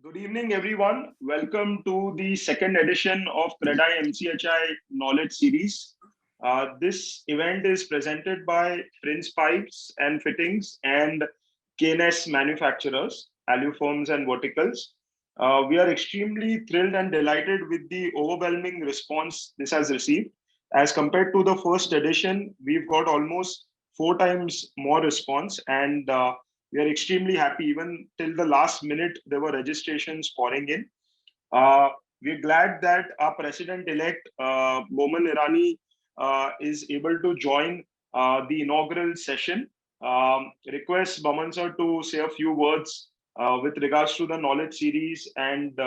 Good evening, everyone. Welcome to the second edition of CREDAI MCHI Knowledge Series. This event is presented by Prince Pipes and Fittings and KNS manufacturers, Aluforms and Verticals. We are extremely thrilled and delighted with the overwhelming response this has received. As compared to the first edition, we've got almost four times more response, and we are extremely happy. Even till the last minute, there were registrations pouring in. Uh, we're glad that our president-elect, Boman Irani, is able to join the inaugural session. Request Boman sir to say a few words with regards to the knowledge series and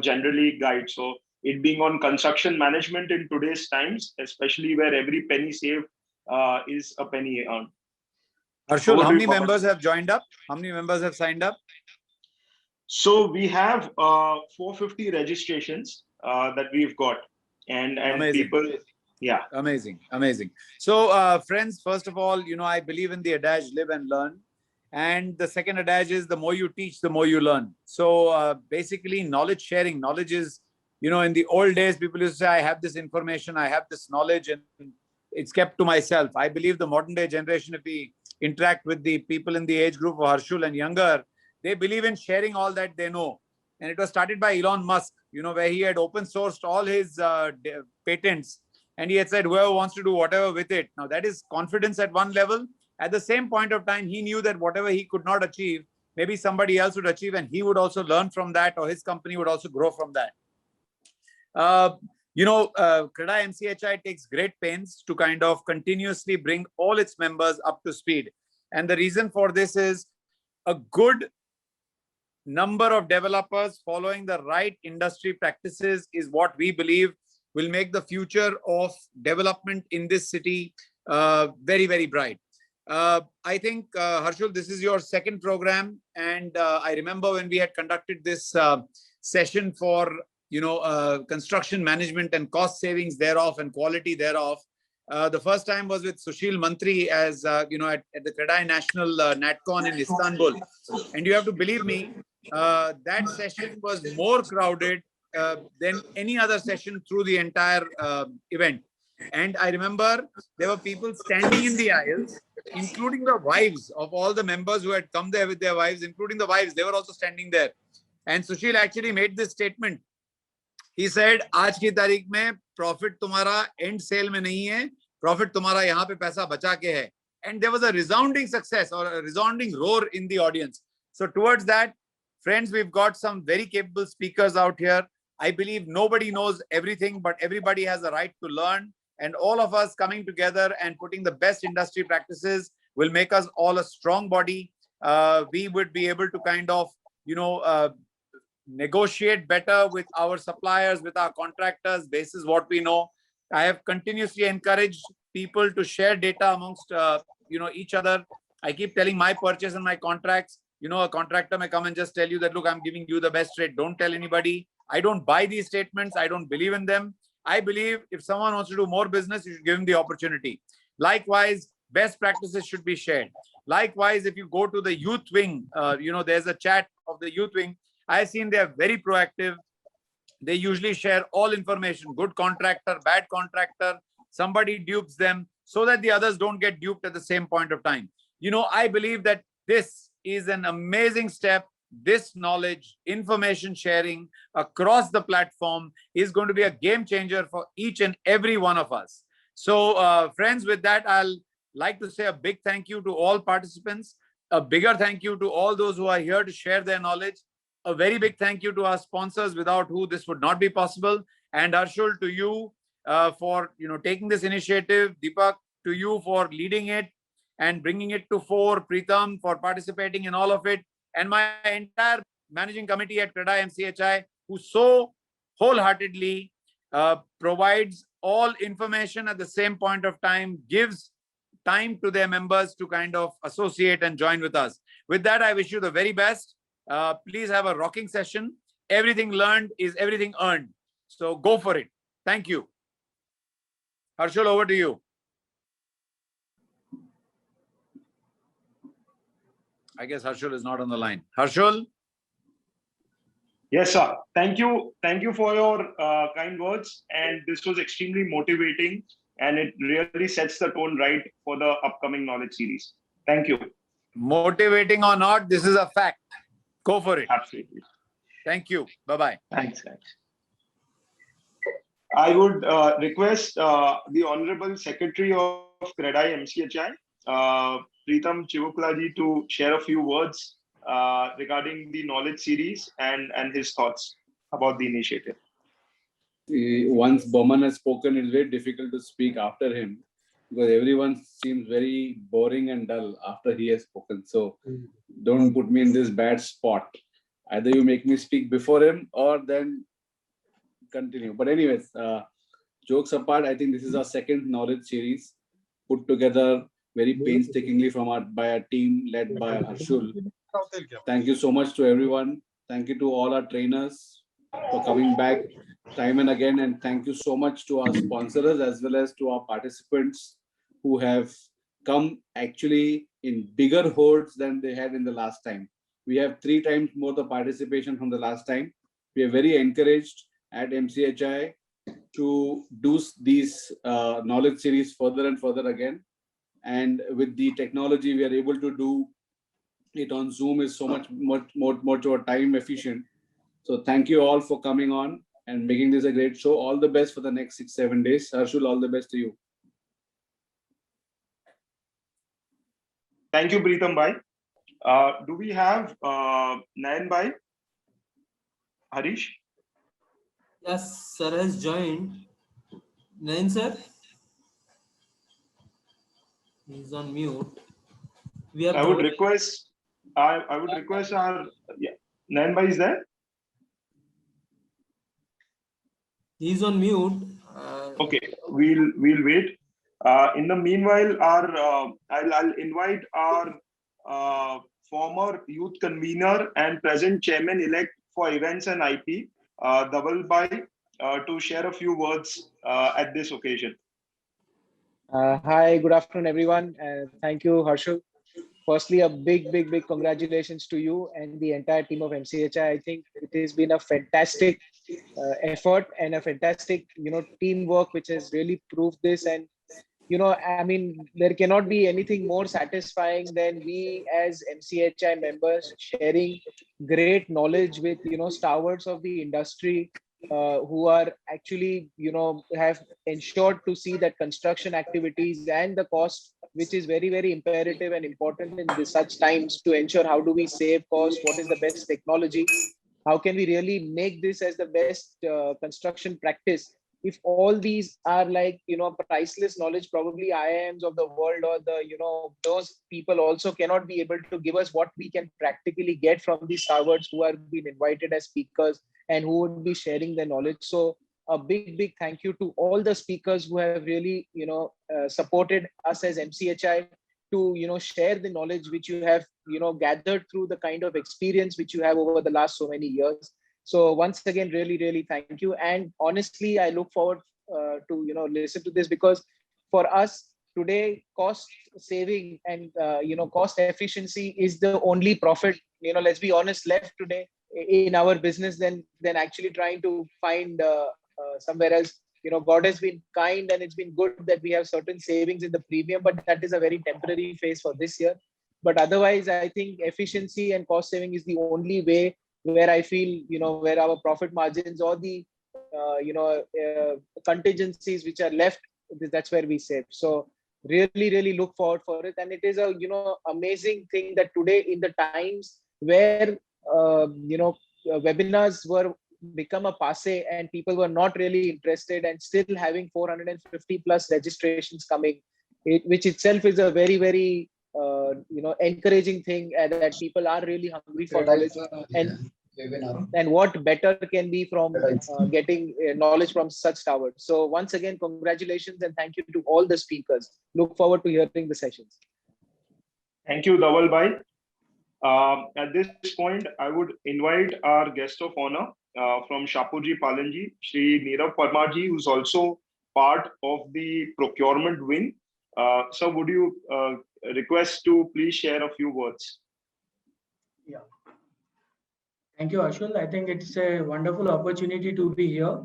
generally guide. So it being on construction management in today's times, especially where every penny saved is a penny earned. Harshul, how many members have joined up? How many members have signed up? So we have 450 registrations that we've got, and Amazing. People, yeah, amazing. So, friends, first of all, I believe in the adage "live and learn," and the second adage is the more you teach, the more you learn. So, basically, knowledge sharing. Knowledge is, in the old days, people used to say, "I have this information, I have this knowledge, and it's kept to myself." I believe the modern day generation, if we interact with the people in the age group of Harshul and younger, they believe in sharing all that they know. And it was started by Elon Musk, where he had open sourced all his patents, and he had said, whoever wants to do whatever with it. Now, that is confidence at one level. At the same point of time, he knew that whatever he could not achieve, maybe somebody else would achieve, and he would also learn from that, or his company would also grow from that. CREDAI MCHI takes great pains to kind of continuously bring all its members up to speed. And the reason for this is a good number of developers following the right industry practices is what we believe will make the future of development in this city very, very bright. I think, Harshul, this is your second program. And I remember when we had conducted this session for construction management and cost savings thereof and quality thereof. The first time was with Sushil Mantri as, at the CREDAI National NatCon in Istanbul. And you have to believe me, that session was more crowded than any other session through the entire event. And I remember there were people standing in the aisles, including the wives of all the members who had come there with their wives, including the wives. They were also standing there. And Sushil actually made this statement. He said, आज की तारीख में profit तुम्हारा end sale में नहीं है, profit तुम्हारा यहाँ पे पैसा बचा के है. And there was a resounding success or a resounding roar in the audience. So towards that, friends, we've got some very capable speakers out here. I believe nobody knows everything, but everybody has a right to learn. And all of us coming together and putting the best industry practices will make us all a strong body. We would be able to kind of, negotiate better with our suppliers, with our contractors, basis what we know. I have continuously encouraged people to share data amongst, each other. I keep telling my purchase and my contracts, a contractor may come and just tell you that, look, I'm giving you the best rate. Don't tell anybody. I don't buy these statements. I don't believe in them. I believe if someone wants to do more business, you should give him the opportunity. Likewise, best practices should be shared. Likewise, if you go to the youth wing, there's a chat of the youth wing. I've seen they are very proactive. They usually share all information, good contractor, bad contractor, somebody dupes them so that the others don't get duped at the same point of time. I believe that this is an amazing step. This knowledge, information sharing across the platform is going to be a game changer for each and every one of us. So, friends, with that, I'll like to say a big thank you to all participants, a bigger thank you to all those who are here to share their knowledge. A very big thank you to our sponsors, without who this would not be possible. And Harshul, to you for taking this initiative. Deepak, to you for leading it and bringing it to fore. Pritam for participating in all of it, and my entire managing committee at CREDAI MCHI, who so wholeheartedly provides all information at the same point of time, gives time to their members to kind of associate and join with us. With that, I wish you the very best. Please have a rocking session. Everything learned is everything earned. So go for it. Thank you. Harshul, over to you. I guess Harshul is not on the line. Harshul? Yes, sir. Thank you. Thank you for your kind words. And this was extremely motivating, and it really sets the tone right for the upcoming knowledge series. Thank you. Motivating or not, this is a fact. Go for it. Absolutely. Thank you. Bye-bye. Thanks, guys. I would request the Honorable Secretary of CREDAI MCHI, Preetham Chivuklaji, to share a few words regarding the knowledge series and his thoughts about the initiative. Once Bowman has spoken, it's very difficult to speak after him because everyone seems very boring and dull after he has spoken. So don't put me in this bad spot. Either you make me speak before him or then continue. But anyways, jokes apart, I think this is our second knowledge series put together very painstakingly by our team led by Harshul. Thank you so much to everyone. Thank you to all our trainers for coming back time and again. And thank you so much to our sponsors as well as to our participants who have come actually in bigger hordes than they had in the last time. We have 3 times more the participation from the last time. We are very encouraged at MCHI to do these knowledge series further and further again. And with the technology, we are able to do it on Zoom is so much more time efficient. So thank you all for coming on and making this a great show. All the best for the next 6-7 days. Harshul, all the best to you. Thank you, Preetham Bhai. Do we have Nayan Bhai? Harish? Yes, sir has joined. Nayan sir? He's on mute. We have I would request our Nayan Bhai is there? He's on mute. Okay, we'll wait. In the meanwhile, I'll invite our former youth convener and present chairman-elect for events and IP, Dhaval Bhai, to share a few words at this occasion. Hi, good afternoon, everyone. Thank you, Harshul. Firstly, a big congratulations to you and the entire team of MCHI. I think it has been a fantastic effort and a fantastic, teamwork, which has really proved this. And, I mean, there cannot be anything more satisfying than we as MCHI members sharing great knowledge with, stalwarts of the industry who are actually, have ensured to see that construction activities and the cost, which is very imperative and important in such times, to ensure how do we save cost, what is the best technology, how can we really make this as the best construction practice. If all these are like, priceless knowledge, probably IIMs of the world or the, those people also cannot be able to give us what we can practically get from these stalwarts who are being invited as speakers and who would be sharing their knowledge. So a big thank you to all the speakers who have really, supported us as MCHI to, share the knowledge which you have, gathered through the kind of experience which you have over the last so many years. So once again, really thank you. And honestly, I look forward to, listen to this, because for us today, cost saving and, cost efficiency is the only profit, let's be honest, left today in our business than actually trying to find somewhere else. God has been kind, and it's been good that we have certain savings in the premium, but that is a very temporary phase for this year. But otherwise, I think efficiency and cost saving is the only way where I feel, where our profit margins or the, contingencies which are left, that's where we save. So really look forward for it. And it is a, amazing thing that today, in the times where, webinars were become a passe and people were not really interested, and still having 450 plus registrations coming, which itself is a very encouraging thing, that people are really hungry for knowledge. And what better can be from getting knowledge from such towers. So once again, congratulations and thank you to all the speakers. Look forward to hearing the sessions. Thank you, Dhaval Bhai. At this point, I would invite our guest of honor from Shapoorji Pallonji, Shri Nirav Parmarji, who's also part of the procurement wing. So would you request to please share a few words? Yeah. Thank you, Ashul. I think it's a wonderful opportunity to be here.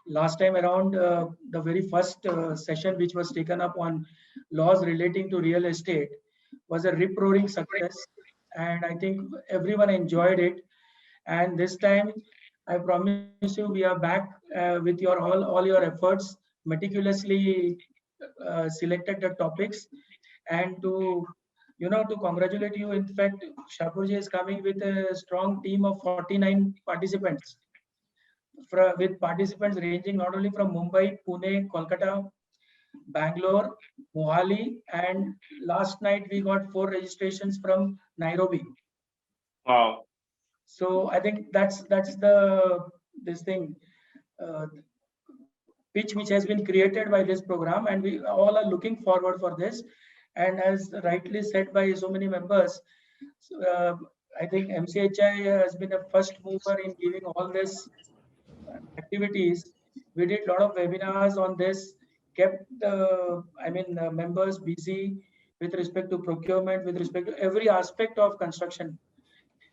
Last time around, the very first session which was taken up on laws relating to real estate was a rip-roaring success, and I think everyone enjoyed it. And this time, I promise you, we are back with your all your efforts, meticulously selected the topics, and to congratulate you. In fact, Shapurji is coming with a strong team of 49 participants, with participants ranging not only from Mumbai, Pune, Kolkata, Bangalore, Mohali, and last night we got 4 registrations from Nairobi. Wow. So I think that's the this thing pitch which has been created by this program, and we all are looking forward for this. And as rightly said by so many members, uh, I think MCHI has been a first mover in giving all this activities. We did a lot of webinars on this, kept members busy with respect to procurement, with respect to every aspect of construction.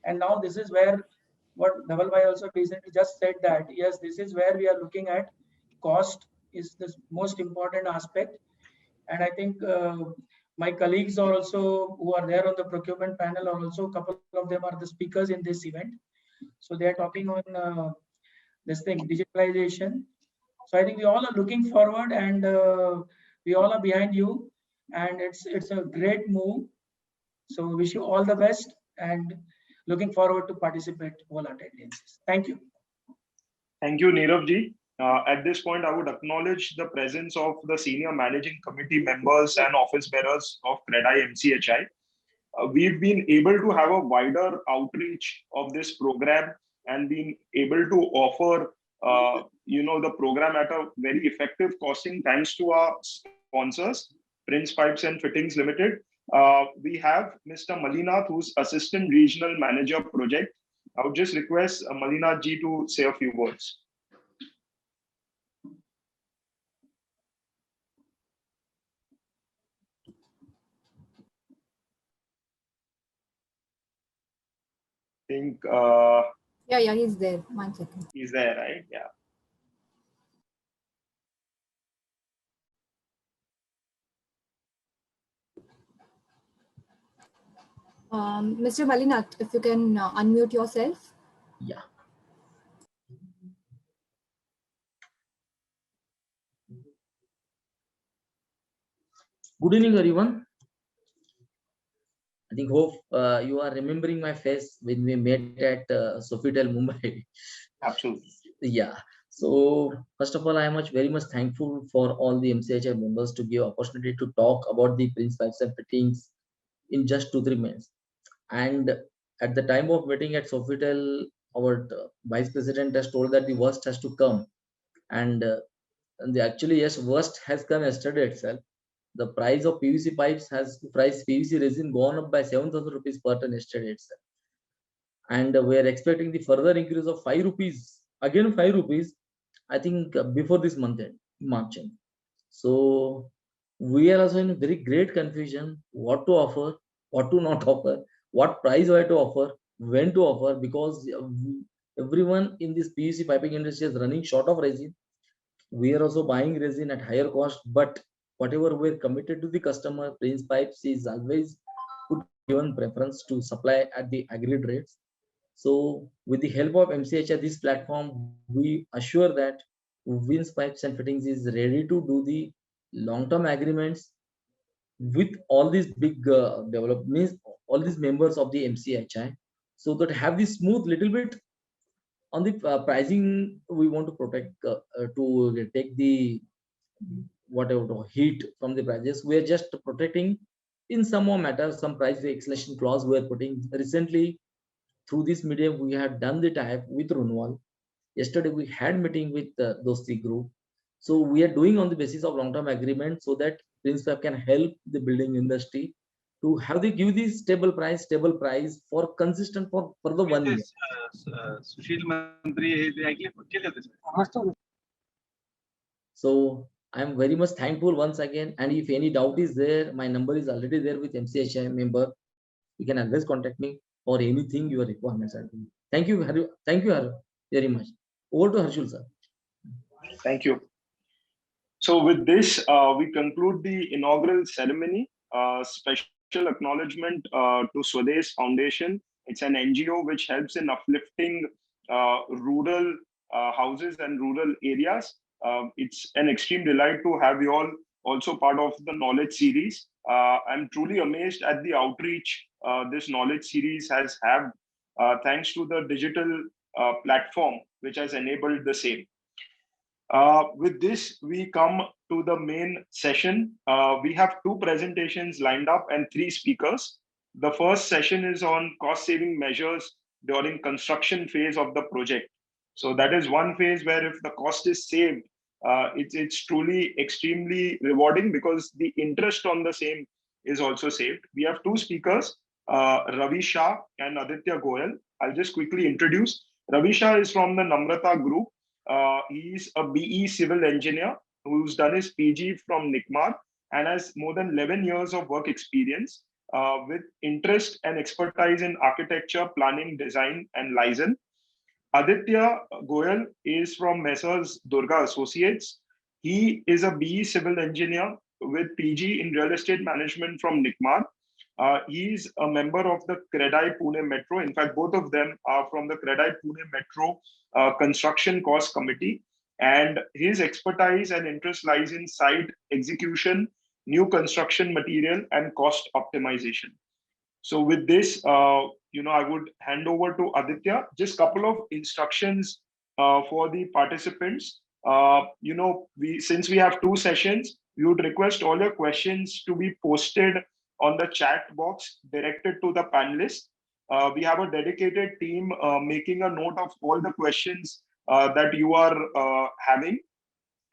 And now this is where what Dhaval Bhai also recently just said, that yes, this is where we are looking at cost is the most important aspect. And I think my colleagues are also, who are there on the procurement panel, are also, a couple of them are the speakers in this event. So they are talking on this thing, digitalization. So I think we all are looking forward, and we all are behind you, and it's a great move. So wish you all the best, and looking forward to participate wholeheartedly. Thank you. Thank you, Nirav ji. At this point, I would acknowledge the presence of the senior managing committee members and office bearers of CREDAI MCHI. We've been able to have a wider outreach of this program and been able to offer, the program at a very effective costing thanks to our sponsors, Prince Pipes and Fittings Limited. We have Mr. Malinath, who's Assistant Regional Manager Project. I would just request Malinath ji to say a few words. I think yeah, he's there. 1 second. he's there, right? Yeah. Mr. Malinath, if you can unmute yourself. Yeah. Good evening, everyone. I think hope you are remembering my face when we met at Sofitel, Mumbai. Absolutely. Yeah. So first of all, I am very much thankful for all the MCHI members to give opportunity to talk about the Prince Pipes and Fittings in just 2-3 minutes. And at the time of meeting at Sofitel, our vice president has told that the worst has to come, and actually, yes, worst has come yesterday itself. The price of PVC pipes PVC resin gone up by 7,000 rupees per ton yesterday itself, and we are expecting the further increase of 5 rupees, again 5 rupees, I think before this month end, March end. So we are also in very great confusion what to offer, what to not offer, what price we have to offer, when to offer, because everyone in this PVC piping industry is running short of resin. We are also buying resin at higher cost, but whatever we're committed to the customer, Prince Pipes is always given preference to supply at the agreed rates. So with the help of MCHI, this platform, we assure that Prince Pipes and Fittings is ready to do the long-term agreements with all these big developments, all these members of the MCHI, so that have this smooth little bit on the pricing. We want to protect to take the whatever heat from the prices. We are just protecting in some more matters, some price escalation clause we are putting. Recently, through this medium, we had done the tie-up with Runwal. Yesterday, we had meeting with Dosti Group. So we are doing on the basis of long-term agreement, so that Prince Pipe can help the building industry to have the give the stable price for consistent for the 1 year. Sushil Mantri, So I am very much thankful once again. And if any doubt is there, my number is already there with MCHI member. You can always contact me for anything your requirements are. Thank you, Haru, very much. Over to Harshul, sir. Thank you. So with this, we conclude the inaugural ceremony. Special acknowledgement to Swadesh Foundation. It's an NGO which helps in uplifting rural houses and rural areas. It's an extreme delight to have you all also part of the knowledge series. I'm truly amazed at the outreach this knowledge series has had, thanks to the digital platform which has enabled the same. With this, we come to the main session. We have two presentations lined up and three speakers. The first session is on cost-saving measures during construction phase of the project. So that is one phase where if the cost is saved, it's truly extremely rewarding because the interest on the same is also saved. We have two speakers, Ravi Shah and Aditya Goyal. I'll just quickly introduce. Ravi Shah is from the Namrata Group. He's a BE civil engineer who's done his PG from NICMAR and has more than 11 years of work experience with interest and expertise in architecture, planning, design, and liaison. Aditya Goyal is from Messrs Durga Associates. He is a BE civil engineer with PG in real estate management from NICMAR. He's a member of the CREDAI Pune Metro. In fact, both of them are from the CREDAI Pune Metro Construction Cost Committee. And his expertise and interest lies in site execution, new construction material, and cost optimization. So with this, I would hand over to Aditya. Just a couple of instructions for the participants. Since we have two sessions, we would request all your questions to be posted on the chat box directed to the panelists. We have a dedicated team making a note of all the questions that you are having.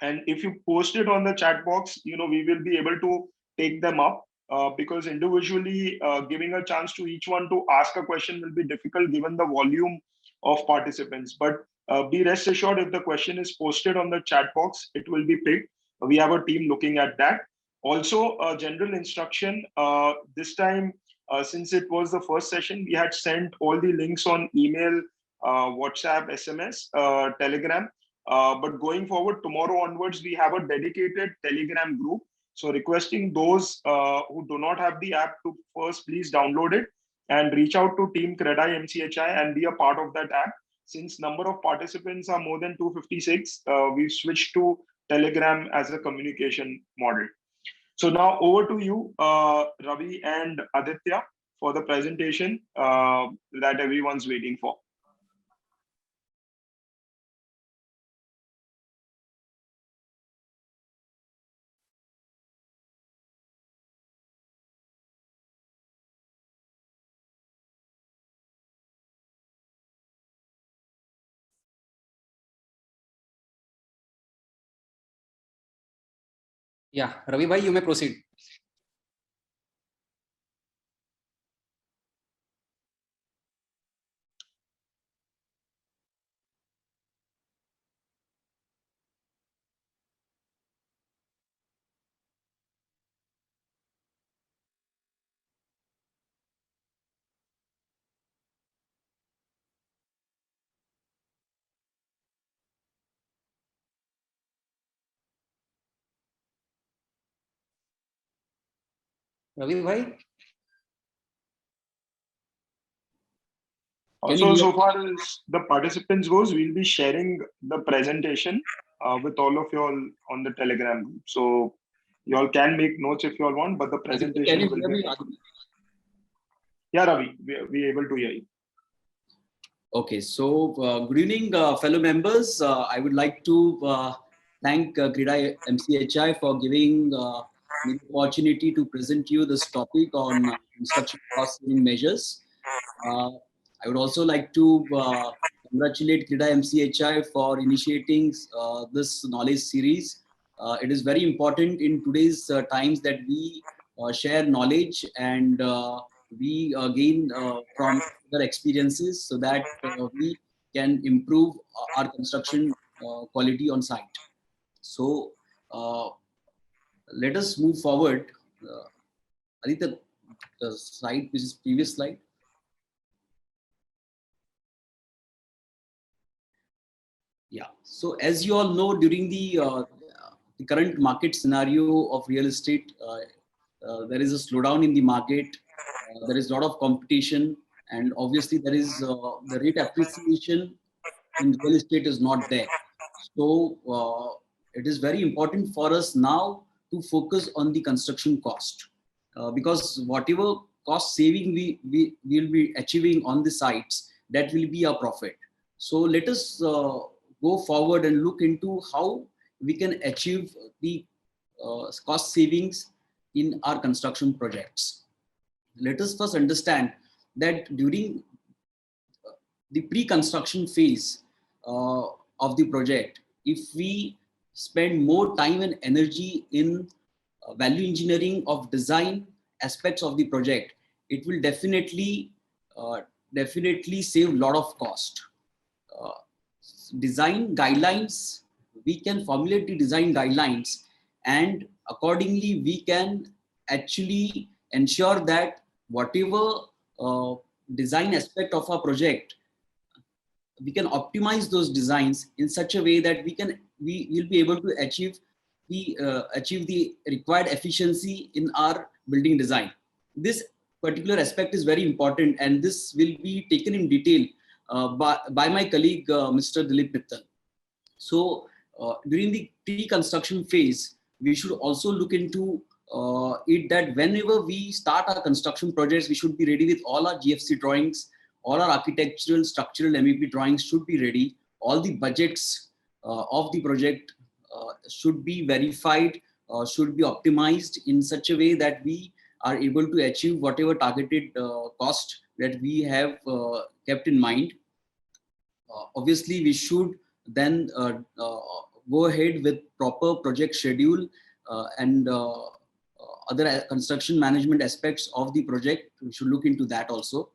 And if you post it on the chat box, we will be able to take them up because individually giving a chance to each one to ask a question will be difficult given the volume of participants. But be rest assured, if the question is posted on the chat box, it will be picked. We have a team looking at that. Also, a general instruction, this time, since it was the first session, we had sent all the links on email, WhatsApp, SMS, Telegram. But going forward, tomorrow onwards, we have a dedicated Telegram group. So requesting those who do not have the app to first please download it and reach out to Team CREDAI MCHI and be a part of that app. Since number of participants are more than 256, we've switched to Telegram as a communication model. So now over to you, Ravi and Aditya, for the presentation that everyone's waiting for. Yeah, Ravi bhai, you may proceed. Ravi bhai. Also, so far as the participants goes, we'll be sharing the presentation with all of you all on the Telegram group. So you all can make notes if you all want, but the presentation will be. Yeah, Ravi, we are able to hear you. Okay, so good evening, fellow members. I would like to thank CREDAI MCHI for giving me the opportunity to present you this topic on construction cost saving measures. I would also like to congratulate CREDAI MCHI for initiating this knowledge series. It is very important in today's times that we share knowledge and we gain from other experiences so that we can improve our construction quality on site. So let us move forward. I think the slide, which is previous slide. Yeah. So as you all know, during the current market scenario of real estate, there is a slowdown in the market. There is a lot of competition, and obviously there is the rate appreciation in real estate is not there. So it is very important for us now to focus on the construction cost, because whatever cost saving we will be achieving on the sites, that will be our profit. So let us go forward and look into how we can achieve the cost savings in our construction projects. Let us first understand that during the pre-construction phase of the project, if we spend more time and energy in value engineering of design aspects of the project, it will definitely save a lot of cost. Design guidelines, we can formulate the design guidelines, and accordingly we can actually ensure that whatever design aspect of our project, we can optimize those designs in such a way that we will be able to achieve the required efficiency in our building design. This particular aspect is very important, and this will be taken in detail by my colleague Mr. Dilip Mittal. So during the pre-construction phase, we should also look into it that whenever we start our construction projects, we should be ready with all our GFC drawings. All our architectural, structural, MEP drawings should be ready. All the budgets of the project should be verified, should be optimized in such a way that we are able to achieve whatever targeted cost that we have kept in mind. Obviously, we should then go ahead with proper project schedule and other construction management aspects of the project. We should look into that also.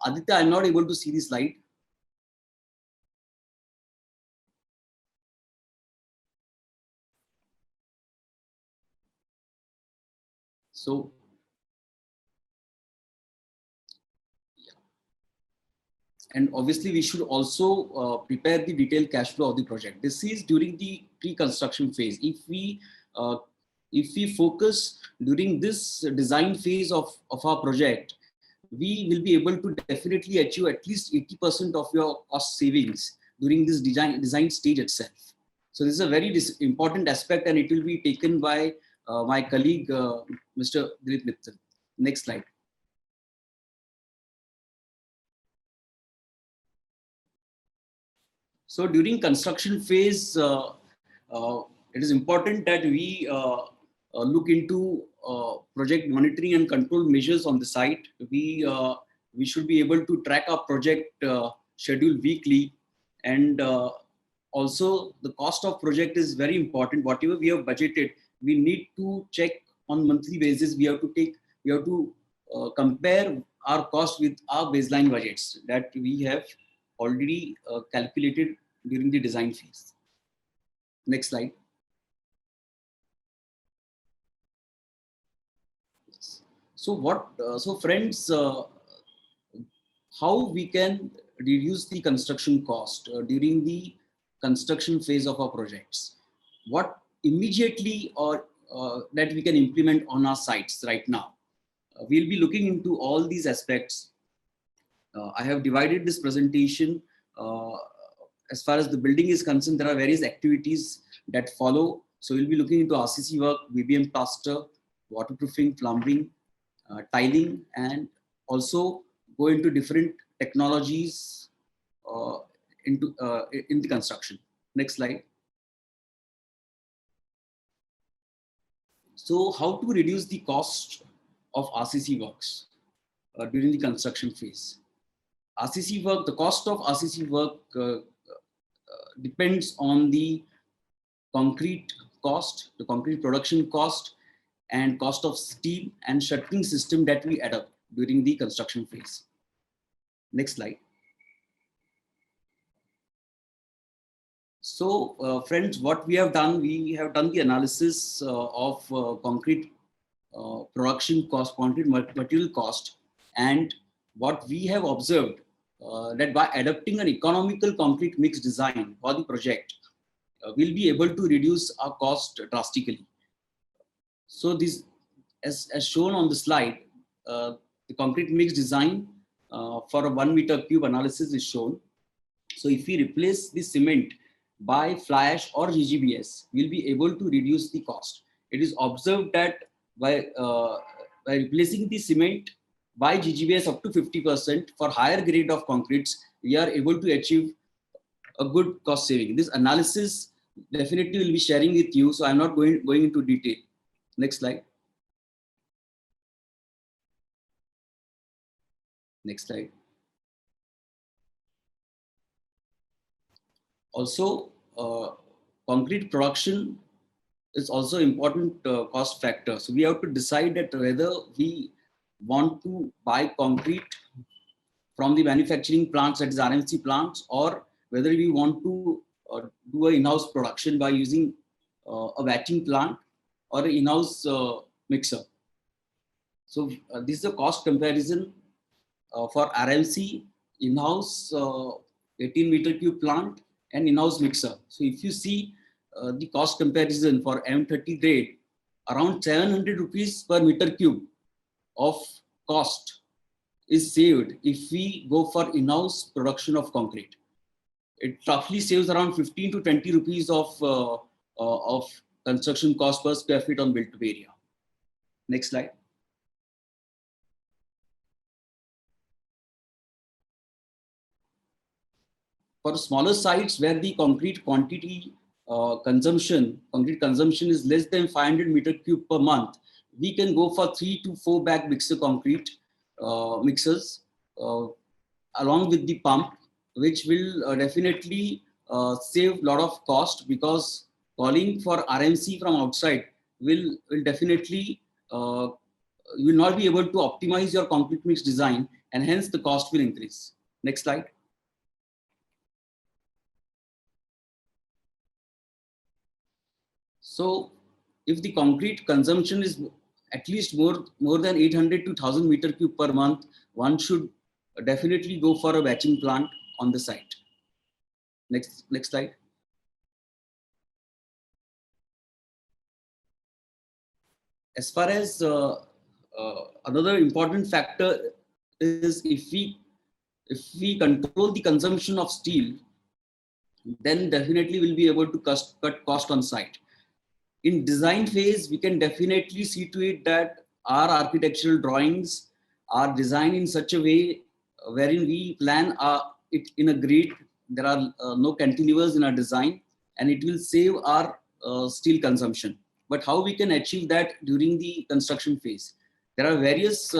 Aditya, I'm not able to see the slide. So, yeah. And obviously we should also prepare the detailed cash flow of the project. This is during the pre-construction phase. If we focus during this design phase of our project, we will be able to definitely achieve at least 80% of your cost savings during this design stage itself. So this is a very important aspect, and it will be taken by my colleague, Mr. Dilip Mittal. Next slide. So during construction phase, it is important that we look into project monitoring and control measures on the site. We should be able to track our project schedule weekly, and also the cost of project is very important. Whatever we have budgeted, we need to check on monthly basis. We have to compare our cost with our baseline budgets that we have already calculated during the design phase. Next slide. So friends, how we can reduce the construction cost during the construction phase of our projects? What immediately or that we can implement on our sites right now? We'll be looking into all these aspects. I have divided this presentation. As far as the building is concerned, there are various activities that follow. So we'll be looking into RCC work, VBM plaster, waterproofing, plumbing, tiling, and also go into different technologies in the construction. Next slide. So how to reduce the cost of RCC works during the construction phase? RCC work, the cost of RCC work depends on the concrete cost, the concrete production cost, and cost of steel and shuttering system that we adopt during the construction phase. Next slide. So friends, what we have done the analysis of concrete production cost, concrete material cost, and what we have observed that by adopting an economical concrete mix design for the project, we'll be able to reduce our cost drastically. So this, as shown on the slide, the concrete mix design for a 1 meter cube analysis is shown. So if we replace the cement by fly ash or GGBS, we'll be able to reduce the cost. It is observed that by replacing the cement by GGBS up to 50% for higher grade of concretes, we are able to achieve a good cost saving. This analysis definitely will be sharing with you, so I'm not going into detail. Next slide. Next slide. Also, concrete production is also important cost factor. So we have to decide that whether we want to buy concrete from the manufacturing plants, that is RMC plants, or whether we want to do an in-house production by using a batching plant or an in-house mixer. So this is a cost comparison for RMC, in-house 18 meter cube plant and in-house mixer. So if you see the cost comparison for M30 grade, around 700 rupees per meter cube of cost is saved if we go for in-house production of concrete. It roughly saves around 15 to 20 rupees of construction cost per square feet on built-up area. Next slide. For smaller sites where the concrete quantity concrete consumption is less than 500 meter cube per month, we can go for 3 to 4 bag mixer concrete mixers along with the pump, which will definitely save a lot of cost, because calling for RMC from outside will definitely you will not be able to optimize your concrete mix design, and hence the cost will increase. Next slide. So if the concrete consumption is at least more than 800 to 1000 meter cube per month, one should definitely go for a batching plant on the site. Next slide. As far as another important factor is, if we control the consumption of steel, then definitely we'll be able to cut cost on site. In design phase, we can definitely see to it that our architectural drawings are designed in such a way wherein we plan it in a grid. There are no cantilevers in our design, and it will save our steel consumption. But how we can achieve that during the construction phase? There are various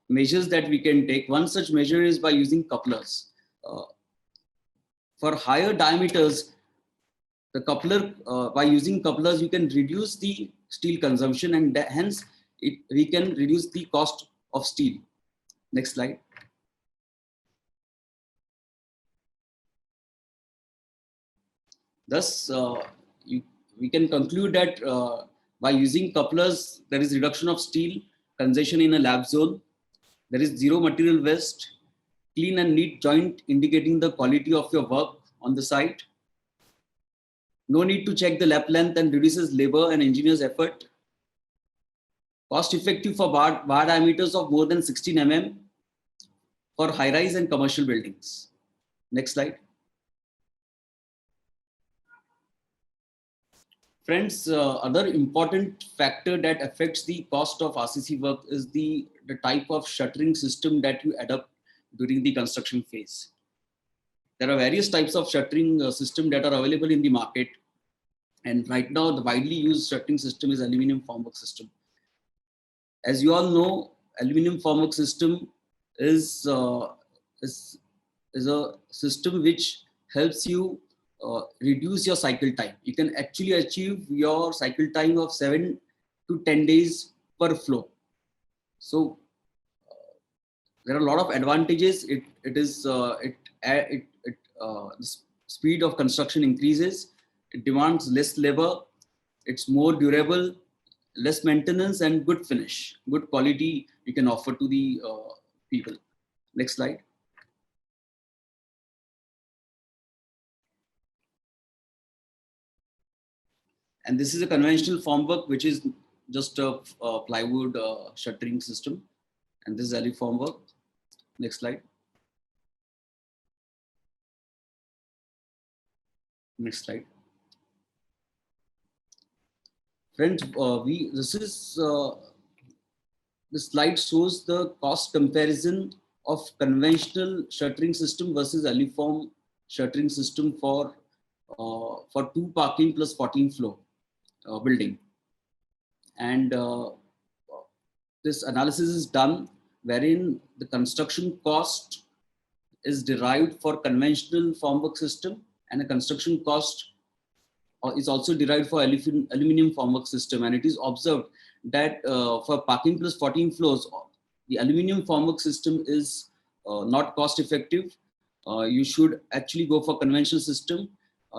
measures that we can take. One such measure is by using couplers. For higher diameters, the coupler, by using couplers, you can reduce the steel consumption, and hence we can reduce the cost of steel. Next slide. Thus, we can conclude that by using couplers, there is reduction of steel congestion in a lab zone. There is zero material waste, clean and neat joint indicating the quality of your work on the site. No need to check the lap length and reduces labor and engineer's effort. Cost effective for bar diameters of more than 16 mm for high-rise and commercial buildings. Next slide. Friends, other important factor that affects the cost of RCC work is the type of shuttering system that you adopt during the construction phase. There are various types of shuttering system that are available in the market. And right now, the widely used shuttering system is aluminum formwork system. As you all know, aluminum formwork system is a system which helps you reduce your cycle time. You can actually achieve your cycle time of 7 to 10 days per flow. So there are a lot of advantages. The speed of construction increases. It demands less labor. It's more durable, less maintenance, and good finish, good quality you can offer to the people. Next slide. And this is a conventional formwork, which is just a plywood shuttering system. And this is alley formwork. Next slide. Next slide. Friends, this slide shows the cost comparison of conventional shuttering system versus alley form shuttering system for 2 parking plus 14 floor building. And this analysis is done wherein the construction cost is derived for conventional formwork system, and the construction cost is also derived for aluminum formwork system. And it is observed that for parking plus 14 floors, the aluminum formwork system is not cost effective. You should actually go for conventional system.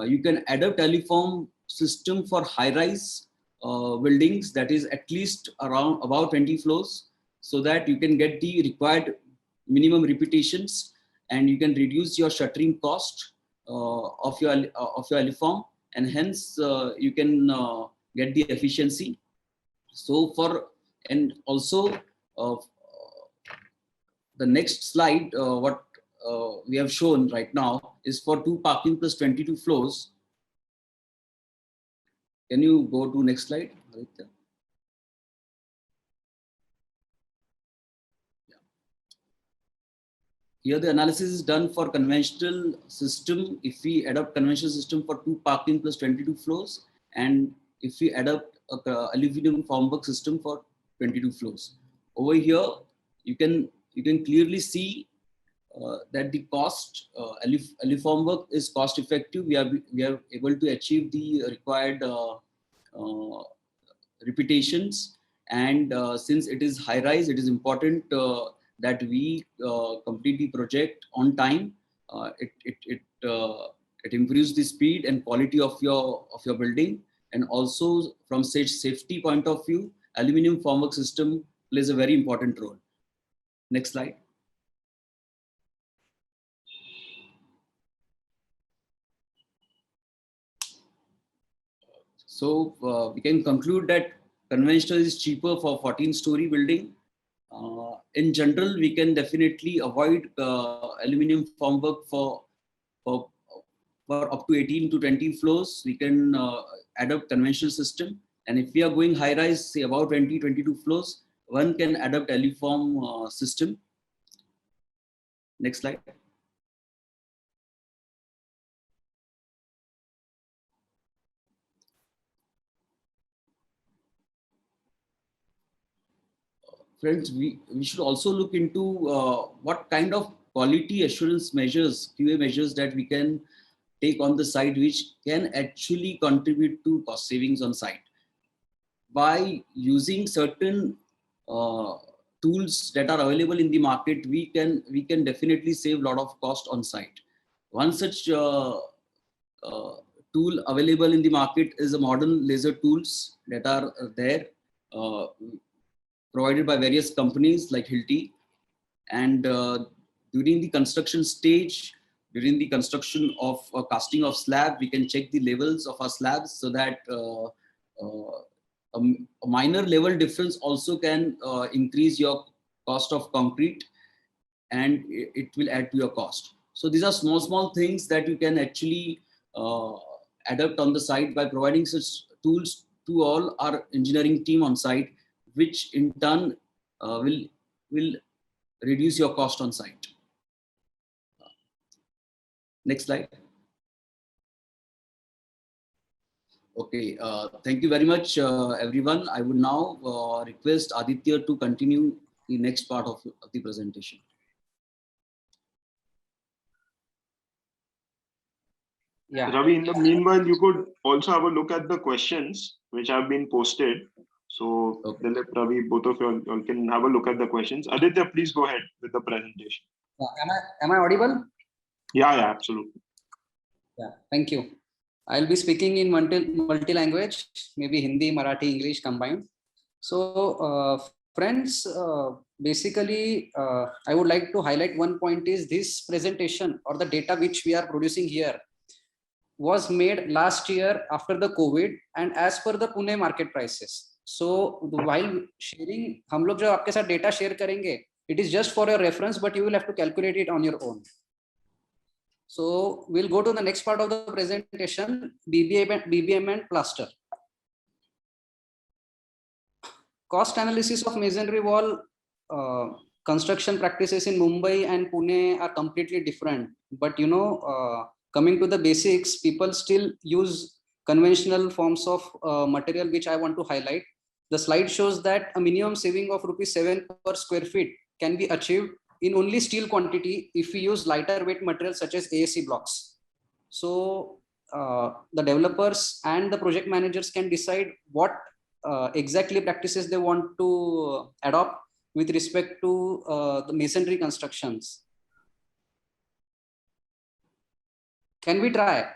You can adapt aliform system for high-rise buildings, that is at least around about 20 floors, so that you can get the required minimum repetitions and you can reduce your shuttering cost of your aliform, and hence you can get the efficiency. So and also the next slide, what we have shown right now is for 2 parking plus 22 floors. Can you go to next slide? Here the analysis is done for conventional system. If we adopt conventional system for 2 parking plus 22 floors, and if we adopt aluminum formwork system for 22 floors. Over here, you can clearly see that the cost aliformwork is cost effective. We are able to achieve the required repetitions, and since it is high rise, it is important that we complete the project on time. It improves the speed and quality of your building, and also from safety point of view, aluminum formwork system plays a very important role. Next slide. So we can conclude that conventional is cheaper for 14-story building. In general, we can definitely avoid aluminum formwork for up to 18 to 20 floors. We can adopt conventional system. And if we are going high rise, say about 22 floors, one can adopt aliform system. Next slide. Friends, we should also look into what kind of quality assurance measures, QA measures that we can take on the site, which can actually contribute to cost savings on site. By using certain tools that are available in the market, we can definitely save a lot of cost on site. One such tool available in the market is the modern laser tools that are there, provided by various companies like Hilti. And during the construction stage, during the construction of casting of slab, we can check the levels of our slabs, so that a minor level difference also can increase your cost of concrete, and it will add to your cost. So these are small things that you can actually adapt on the site by providing such tools to all our engineering team on site, which in turn will reduce your cost on site. Next slide. Okay, thank you very much, everyone. I would now request Aditya to continue the next part of the presentation. Yeah. Ravi, in the meanwhile, you could also have a look at the questions which have been posted. So, okay. Dilip, Ravi, both of you all can have a look at the questions. Aditya, please go ahead with the presentation. Am I audible? Yeah, absolutely. Yeah, thank you. I'll be speaking in multi-language, maybe Hindi, Marathi, English combined. So, friends, basically, I would like to highlight one point is this presentation or the data which we are producing here. was made last year after the COVID and as per the Pune market prices. So while sharing, हम लोग जो आपके साथ data share करेंगे, it is just for your reference, but you will have to calculate it on your own. So we'll go to the next part of the presentation, BBM and plaster. Cost analysis of masonry wall construction practices in Mumbai and Pune are completely different. But you know, coming to the basics, people still use conventional forms of material, which I want to highlight. The slide shows that a minimum saving of ₹7 per square feet can be achieved in only steel quantity if we use lighter weight materials such as AAC blocks. So the developers and the project managers can decide what exactly practices they want to adopt with respect to the masonry constructions. Can we try?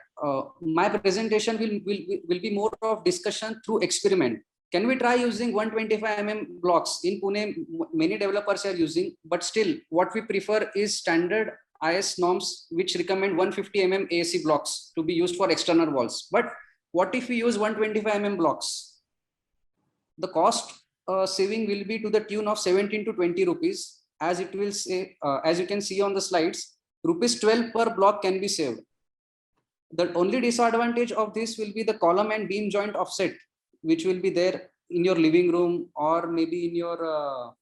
My presentation will be more of discussion through experiment. Can we try using 125 mm blocks? In Pune, many developers are using, but still what we prefer is standard IS norms, which recommend 150 mm AAC blocks to be used for external walls. But what if we use 125 mm blocks? The cost saving will be to the tune of 17 to 20 rupees. As it will say, as you can see on the slides, ₹12 per block can be saved. The only disadvantage of this will be the column and beam joint offset, which will be there in your living room or maybe in your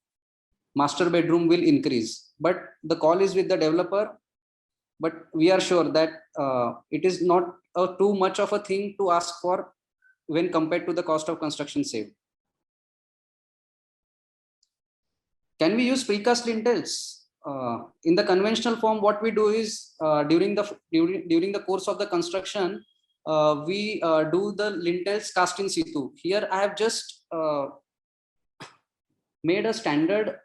master bedroom will increase. But the call is with the developer. But we are sure that it is not too much of a thing to ask for when compared to the cost of construction saved. Can we use precast lintels? In the conventional form, what we do is during the course of the construction, we do the lintels cast in situ. Here I have just made a standard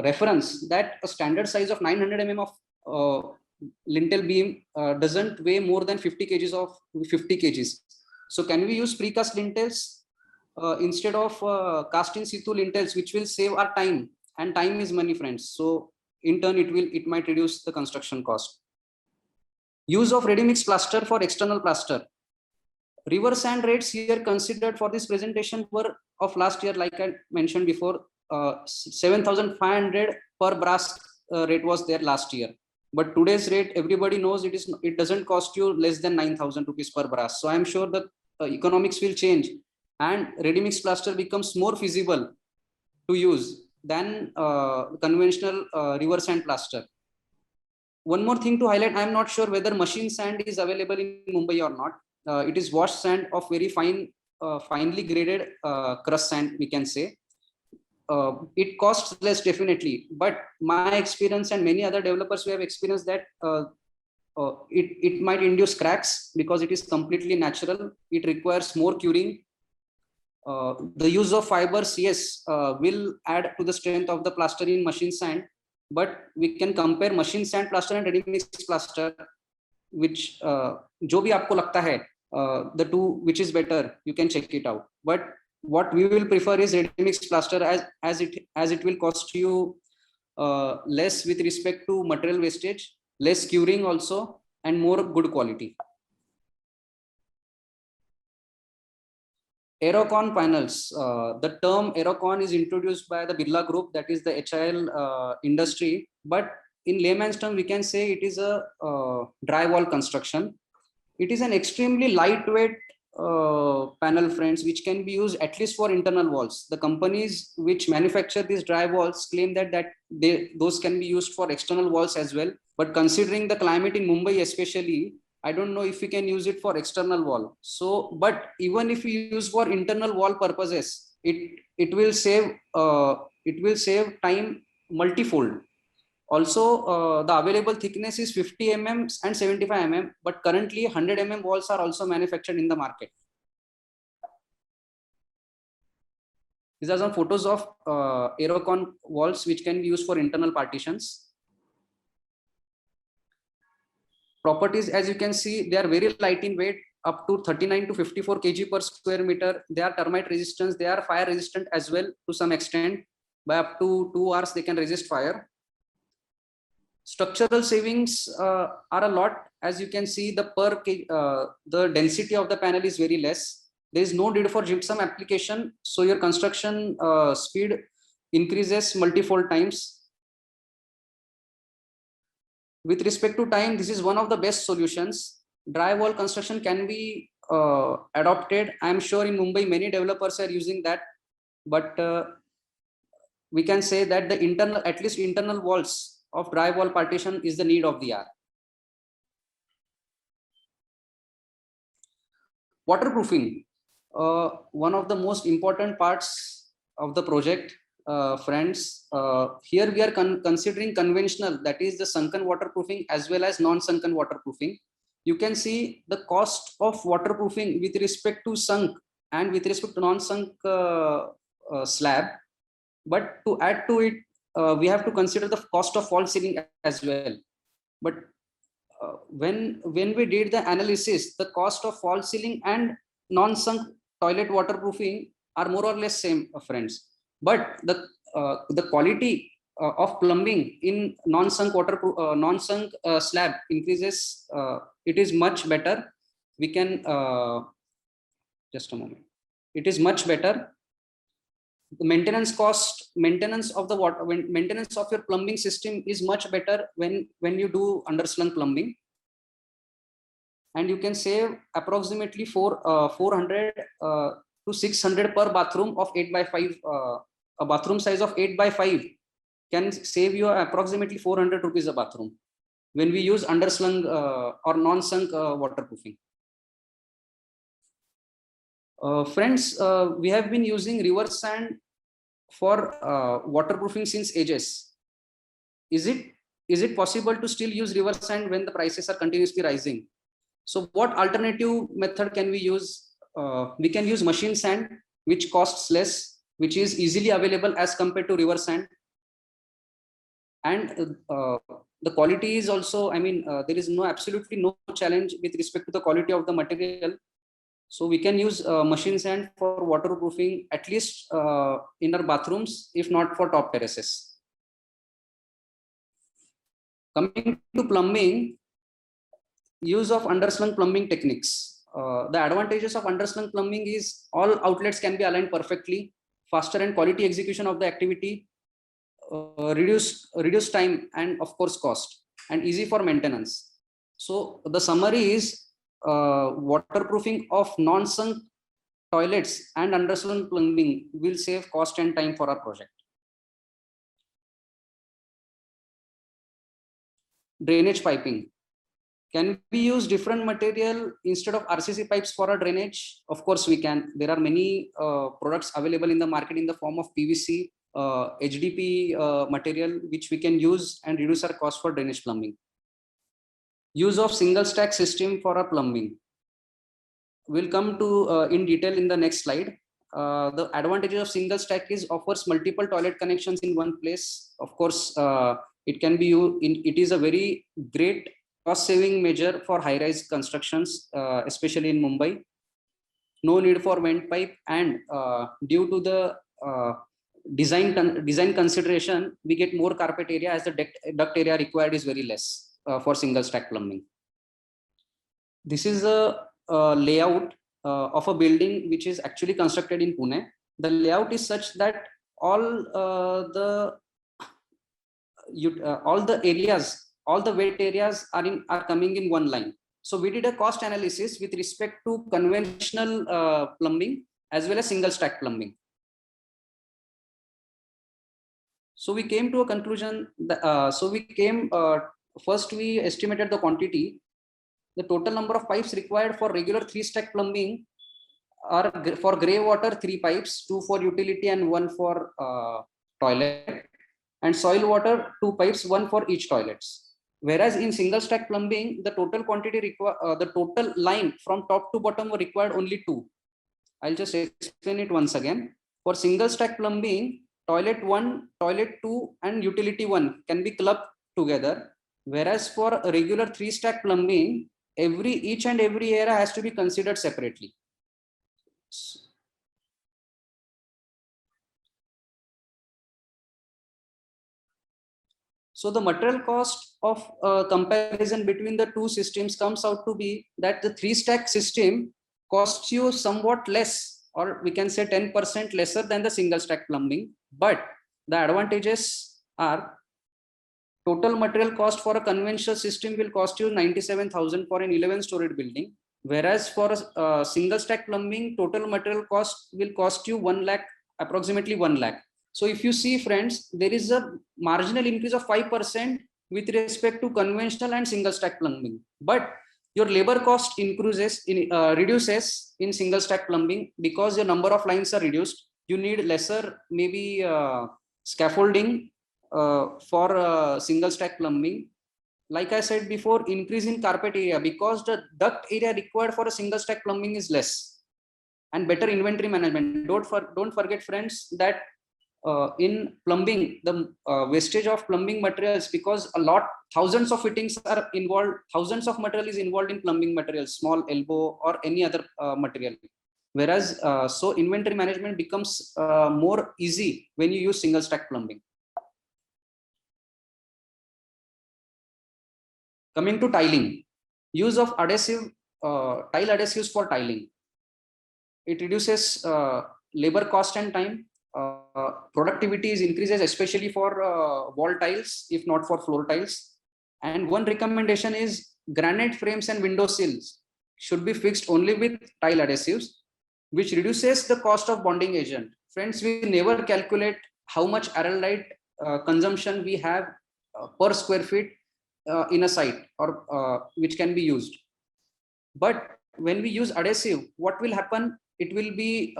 reference that a standard size of 900 mm of lintel beam doesn't weigh more than 50 kgs. So can we use precast lintels instead of cast in situ lintels, which will save our time, and time is money, friends. So in turn, it might reduce the construction cost. Use of ready mix plaster for external plaster. River sand rates here considered for this presentation were of last year, like I mentioned before, 7,500 per brass rate was there last year. But today's rate, everybody knows it doesn't cost you less than 9,000 rupees per brass. So I'm sure that economics will change and ready mix plaster becomes more feasible to use than conventional river sand plaster. One more thing to highlight, I'm not sure whether machine sand is available in Mumbai or not. It is washed sand of very finely graded crushed sand, we can say. It costs less definitely, but my experience and many other developers who have experienced that it might induce cracks because it is completely natural. It requires more curing. The use of fibers, yes, will add to the strength of the plaster in machine sand, but we can compare machine sand plaster and ready mix plaster, which जो भी आपको लगता है, the two which is better, you can check it out. But what we will prefer is ready mix plaster as it will cost you less with respect to material wastage, less curing also, and more good quality. Aerocon panels. The term Aerocon is introduced by the Birla Group, that is the HIL industry. But in layman's term, we can say it is a drywall construction. It is an extremely lightweight panel, friends, which can be used at least for internal walls. The companies which manufacture these drywalls claim that those can be used for external walls as well. But considering the climate in Mumbai especially, I don't know if we can use it for external wall. So, but even if we use for internal wall purposes, it will save time multifold. Also, the available thickness is 50 mm and 75 mm, but currently 100 mm walls are also manufactured in the market. These are some photos of Aerocon walls which can be used for internal partitions. Properties, as you can see, they are very light in weight, up to 39 to 54 kg per square meter. They are termite resistant, they are fire resistant as well to some extent. By up to 2 hours, they can resist fire. Structural savings are a lot. As you can see, the density of the panel is very less. There is no need for gypsum application, so your construction speed increases multifold times. With respect to time, this is one of the best solutions. Drywall construction can be adopted. I am sure in Mumbai many developers are using that, but we can say that the at least internal walls of drywall partition is the need of the hour. Waterproofing, one of the most important parts of the project, friends. Here we are considering conventional, that is the sunken waterproofing as well as non-sunken waterproofing. You can see the cost of waterproofing with respect to sunk and with respect to non-sunk slab. But to add to it, we have to consider the cost of false ceiling as well. But when we did the analysis, the cost of false ceiling and non-sunk toilet waterproofing are more or less same, friends. But the quality of plumbing in non-sunk slab increases. It is much better. We can just a moment. It is much better. The maintenance of the water, maintenance of your plumbing system is much better when you do underslung plumbing, and you can save approximately 400 to 600 per bathroom of 8x5. A bathroom size of 8x5 can save you approximately 400 rupees a bathroom when we use underslung or non-sunk waterproofing. Friends, we have been using reverse sand for waterproofing since ages. Is it possible to still use reverse sand when the prices are continuously rising? So what alternative method can we use? We can use machine sand, which costs less, which is easily available as compared to reverse sand. And the quality is also, I mean, there is absolutely no challenge with respect to the quality of the material. So we can use machine sand for waterproofing, at least in our bathrooms, if not for top terraces. Coming to plumbing, use of underslung plumbing techniques. The advantages of underslung plumbing is all outlets can be aligned perfectly, faster and quality execution of the activity, reduce time and of course cost, and easy for maintenance. So the summary is waterproofing of non-sunk toilets and underslung plumbing will save cost and time for our project. Drainage piping. Can we use different material instead of RCC pipes for our drainage? Of course we can. There are many products available in the market in the form of PVC, HDP material, which we can use and reduce our cost for drainage plumbing. Use of single stack system for our plumbing. We'll come to in detail in the next slide. The advantages of single stack is offers multiple toilet connections in one place. Of course, it can be used. It is a very great cost-saving measure for high-rise constructions, especially in Mumbai. No need for vent pipe, and due to the design consideration, we get more carpet area as the duct area required is very less for single stack plumbing. This is a layout of a building which is actually constructed in Pune. The layout is such that all the areas, all the wet areas are coming in one line. So we did a cost analysis with respect to conventional plumbing as well as single stack plumbing. So we came to a conclusion that, first we estimated the quantity. The total number of pipes required for regular 3-stack plumbing are for grey water 3 pipes, 2 for utility and 1 for toilet, and soil water 2 pipes, 1 for each toilets. Whereas in single stack plumbing, the total quantity the total line from top to bottom were required only 2. I'll just explain it once again. For single stack plumbing, toilet 1, toilet 2, and utility 1 can be clubbed together. Whereas for regular 3-stack plumbing, each and every area has to be considered separately. So the material cost of comparison between the two systems comes out to be that the 3-stack system costs you somewhat less, or we can say 10% lesser than the single stack plumbing. But the advantages are total material cost for a conventional system will cost you 97,000 for an 11-story building. Whereas for a single stack plumbing, total material cost will cost you 1 lakh, approximately 1 lakh. So if you see, friends, there is a marginal increase of 5% with respect to conventional and single stack plumbing. But your labor cost reduces in single stack plumbing because your number of lines are reduced. You need lesser, maybe scaffolding for single stack plumbing. Like I said before, increase in carpet area because the duct area required for a single stack plumbing is less, and better inventory management. Don't forget, friends, that in plumbing, the wastage of plumbing materials, because thousands of fittings are involved, thousands of material is involved in plumbing materials, small elbow or any other material. Whereas, so inventory management becomes more easy when you use single stack plumbing. Coming to tiling, use of adhesive, tile adhesives for tiling. It reduces labor cost and time. Productivity is increases, especially for wall tiles, if not for floor tiles. And one recommendation is granite frames and window sills should be fixed only with tile adhesives, which reduces the cost of bonding agent. Friends, we never calculate how much araldite consumption we have per square feet in a site, or which can be used. But when we use adhesive, what will happen? It will be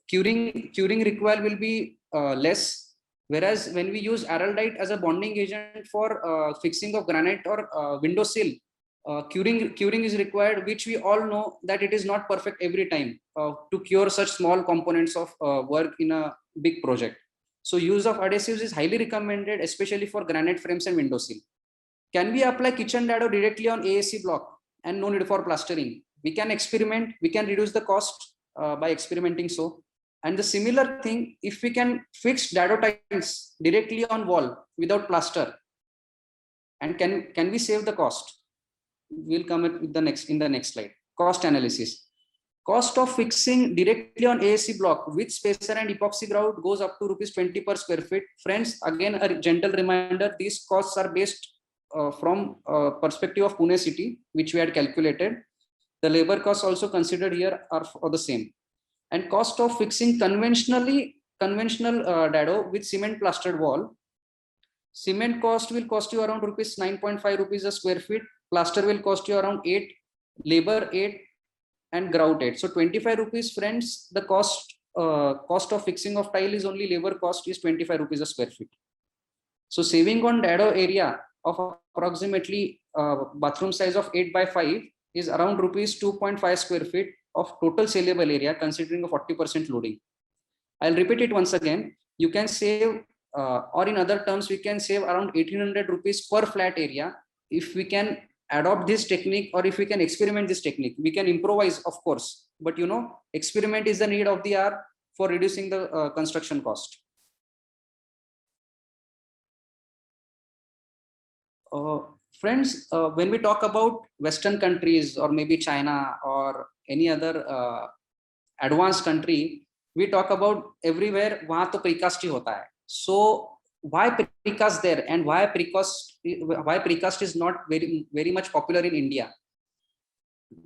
curing required will be less. Whereas when we use araldite as a bonding agent for fixing of granite or window sill, curing is required, which we all know that it is not perfect every time to cure such small components of work in a big project. So use of adhesives is highly recommended, especially for granite frames and window sill. Can we apply kitchen dado directly on AAC block and no need for plastering? We can experiment, we can reduce the cost by experimenting so. And the similar thing, if we can fix dado tiles directly on wall without plaster, and can we save the cost? We'll come with the next slide. Cost analysis. Cost of fixing directly on AAC block with spacer and epoxy grout goes up to ₹20 per square feet. Friends, again a gentle reminder, these costs are based from perspective of Pune city, which we had calculated. The labor costs also considered here are for the same. And cost of fixing conventional dado with cement plastered wall. Cement cost will cost you around ₹9.5 a square feet. Plaster will cost you around 8, labor 8, and grout 8. So ₹25, friends. The cost of fixing of tile is only labor cost is ₹25 a square feet. So saving on dado area of approximately bathroom size of 8 by 5 is around ₹2.5 square feet of total saleable area, considering a 40% loading. I'll repeat it once again. You can save, or in other terms, we can save around ₹1,800 per flat area if we can adopt this technique, or if we can experiment this technique. We can improvise, of course, but experiment is the need of the hour for reducing the construction cost. Friends, when we talk about Western countries or maybe China or any other advanced country, we talk about everywhere वहाँ तो precast ही होता है. So why precast there, and why precast is not very much popular in India?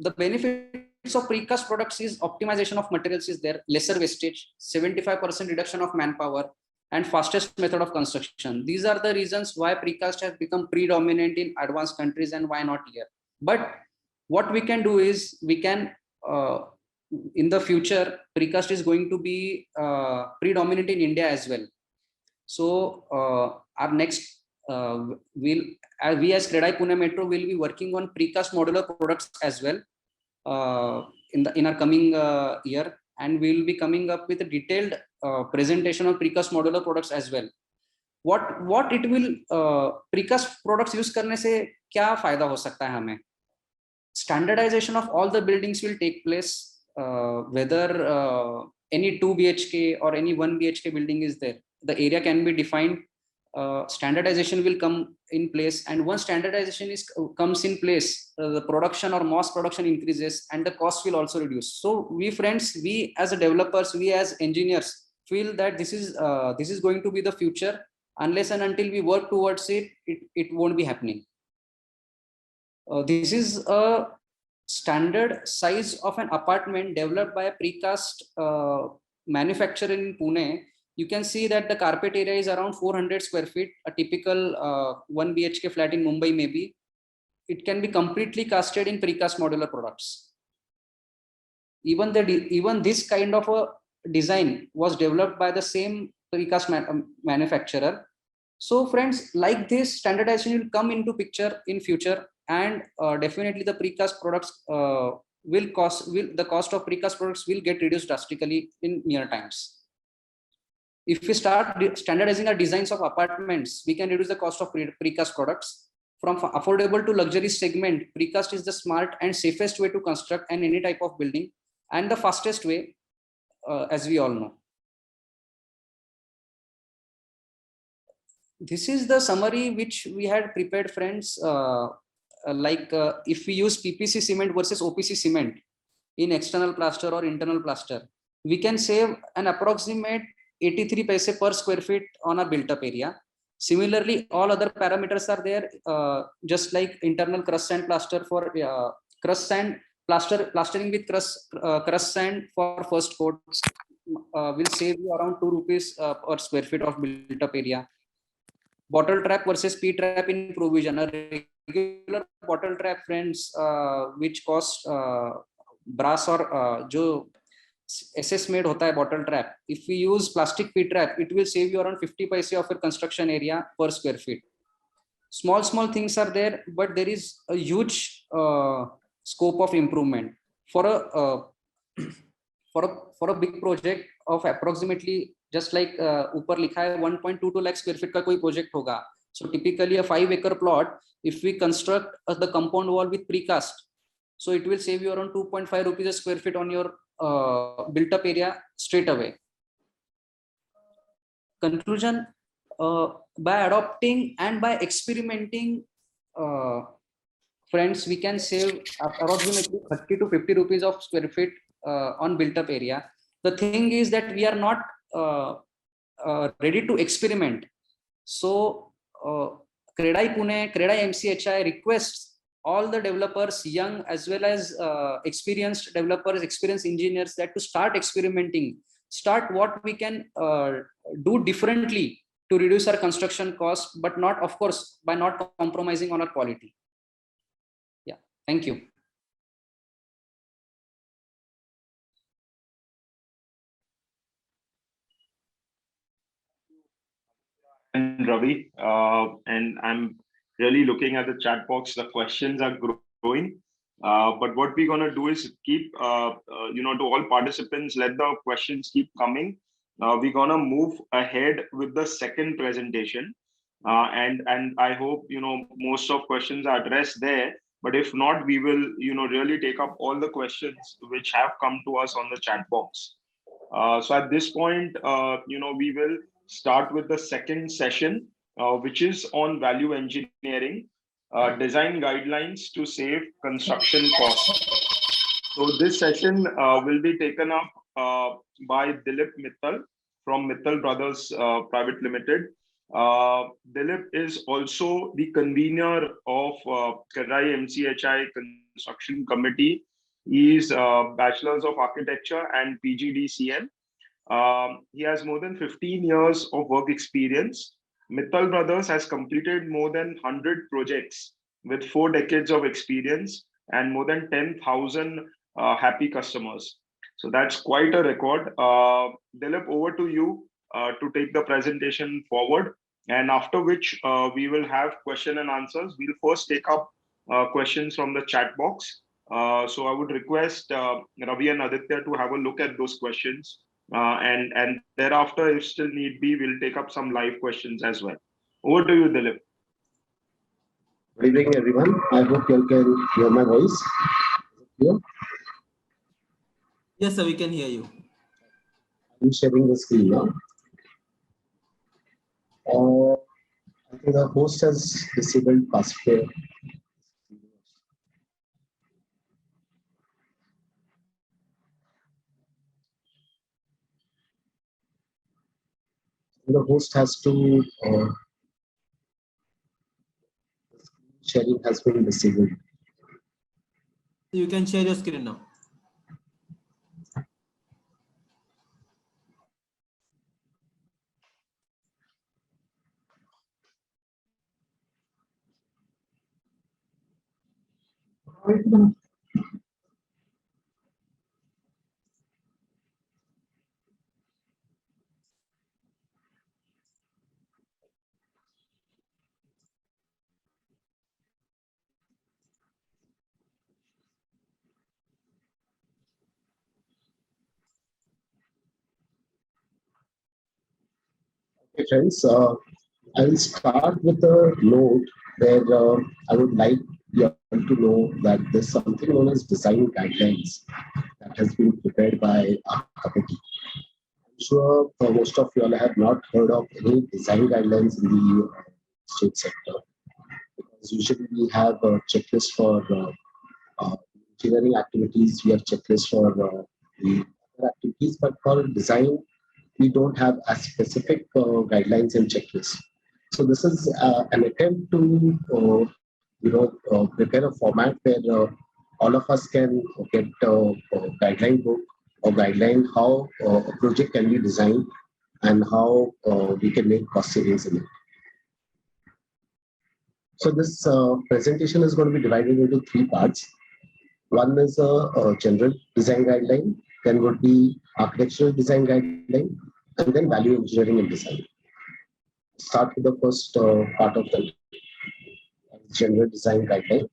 The benefits of precast products is optimization of materials is there, lesser wastage, 75% reduction of manpower, and fastest method of construction. These are the reasons why precast has become predominant in advanced countries and why not here. But what we can do is we can in the future, precast is going to be predominant in India as well. So our next we as CREDAI Pune Metro will be working on precast modular products as well in our coming year, and we will be coming up with a detailed presentation of precast modular products as well. What it will precast products use करने से क्या फायदा हो सकता है हमें? Standardization of all the buildings will take place, whether any 2 BHK or any 1 BHK building is there. The area can be defined standardization will come in place, and once standardization comes in place, the production or mass production increases and the cost will also reduce. So we friends, we as a developers, we as engineers feel that this is going to be the future. Unless and until we work towards it, it won't be happening. This is a standard size of an apartment developed by a precast manufacturer in Pune. You can see that the carpet area is around 400 square feet. A typical 1 BHK flat in Mumbai maybe. It can be completely casted in precast modular products. Even this kind of a design was developed by the same precast manufacturer. So friends, like this, standardization will come into picture in future, and definitely the precast products the cost of precast products will get reduced drastically in near times. If we start standardizing our designs of apartments, we can reduce the cost of precast products. From affordable to luxury segment, precast is the smart and safest way to construct any type of building, and the fastest way, as we all know. This is the summary which we had prepared, friends. If we use PPC cement versus OPC cement in external plaster or internal plaster, we can save an approximate 83 paise per square feet on our built up area. Similarly, all other parameters are there, just like internal crust sand plaster for crust sand plastering with crust sand for first coat will save you around 2 rupees per square feet of built up area. Bottle trap versus P trap in provision. A regular bottle trap, friends, which costs brass or जो SS made होता है bottle trap. If we use plastic P trap, it will save you around 50 paise of your construction area per square feet. Small things are there, but there is a huge scope of improvement for a big project of approximately, just like ऊपर लिखा है 1.22 lakh square feet का कोई project होगा. So typically a 5-acre plot, if we construct the compound wall with precast, so it will save you around 2.5 rupees a square feet on your built up area straight away. Conclusion, by adopting and by experimenting, friends, we can save approximately 30 to 50 rupees of square feet on built up area. The thing is that we are not ready to experiment. So CREDAI Pune, CREDAI MCHI requests all the developers, young as well as experienced developers, experienced engineers, that to start experimenting, start what we can do differently to reduce our construction cost, but not, of course, by not compromising on our quality. Yeah, thank you. And Ravi, and I'm really looking at the chat box. The questions are growing, but what we're going to do is keep, to all participants, let the questions keep coming. We're going to move ahead with the second presentation, and I hope most of questions are addressed there. But if not, we will really take up all the questions which have come to us on the chat box. So at this point, we will start with the second session, which is on value engineering, design guidelines to save construction costs. So this session will be taken up by Dilip Mittal from Mittal Brothers Private Limited. Dilip is also the convener of CREDAI MCHI Construction Committee. He is Bachelor's of Architecture and PGDCM. He has more than 15 years of work experience. Mittal Brothers has completed more than 100 projects with 4 decades of experience and more than 10,000 happy customers. So that's quite a record. Dilip, over to you to take the presentation forward. And after which we will have question and answers. We'll first take up questions from the chat box. So I would request Ravi and Aditya to have a look at those questions. And thereafter, if still need be, we'll take up some live questions as well. Over to you, Dilip. Good evening, everyone. I hope you can hear my voice. Yeah. Yes, sir, we can hear you. I'm sharing the screen now. I think the host has disabled pacifier. The host has to sharing has been disabled. You can share your screen now. Okay, friends, I will start with a note where I would like you all to know that there's something known as design guidelines that has been prepared by our committee. I'm sure most of you all have not heard of any design guidelines in the state sector. Because usually we have a checklist for engineering activities, we have checklists for the other activities, but for design, we don't have as specific guidelines and checklists. So this is an attempt to, prepare a format where all of us can get a guideline book or guideline how a project can be designed and how we can make cost savings in it. So this presentation is going to be divided into 3 parts. One is a general design guideline, then would be architectural design guideline, and then value engineering and design. Start with the first part of the general design guideline.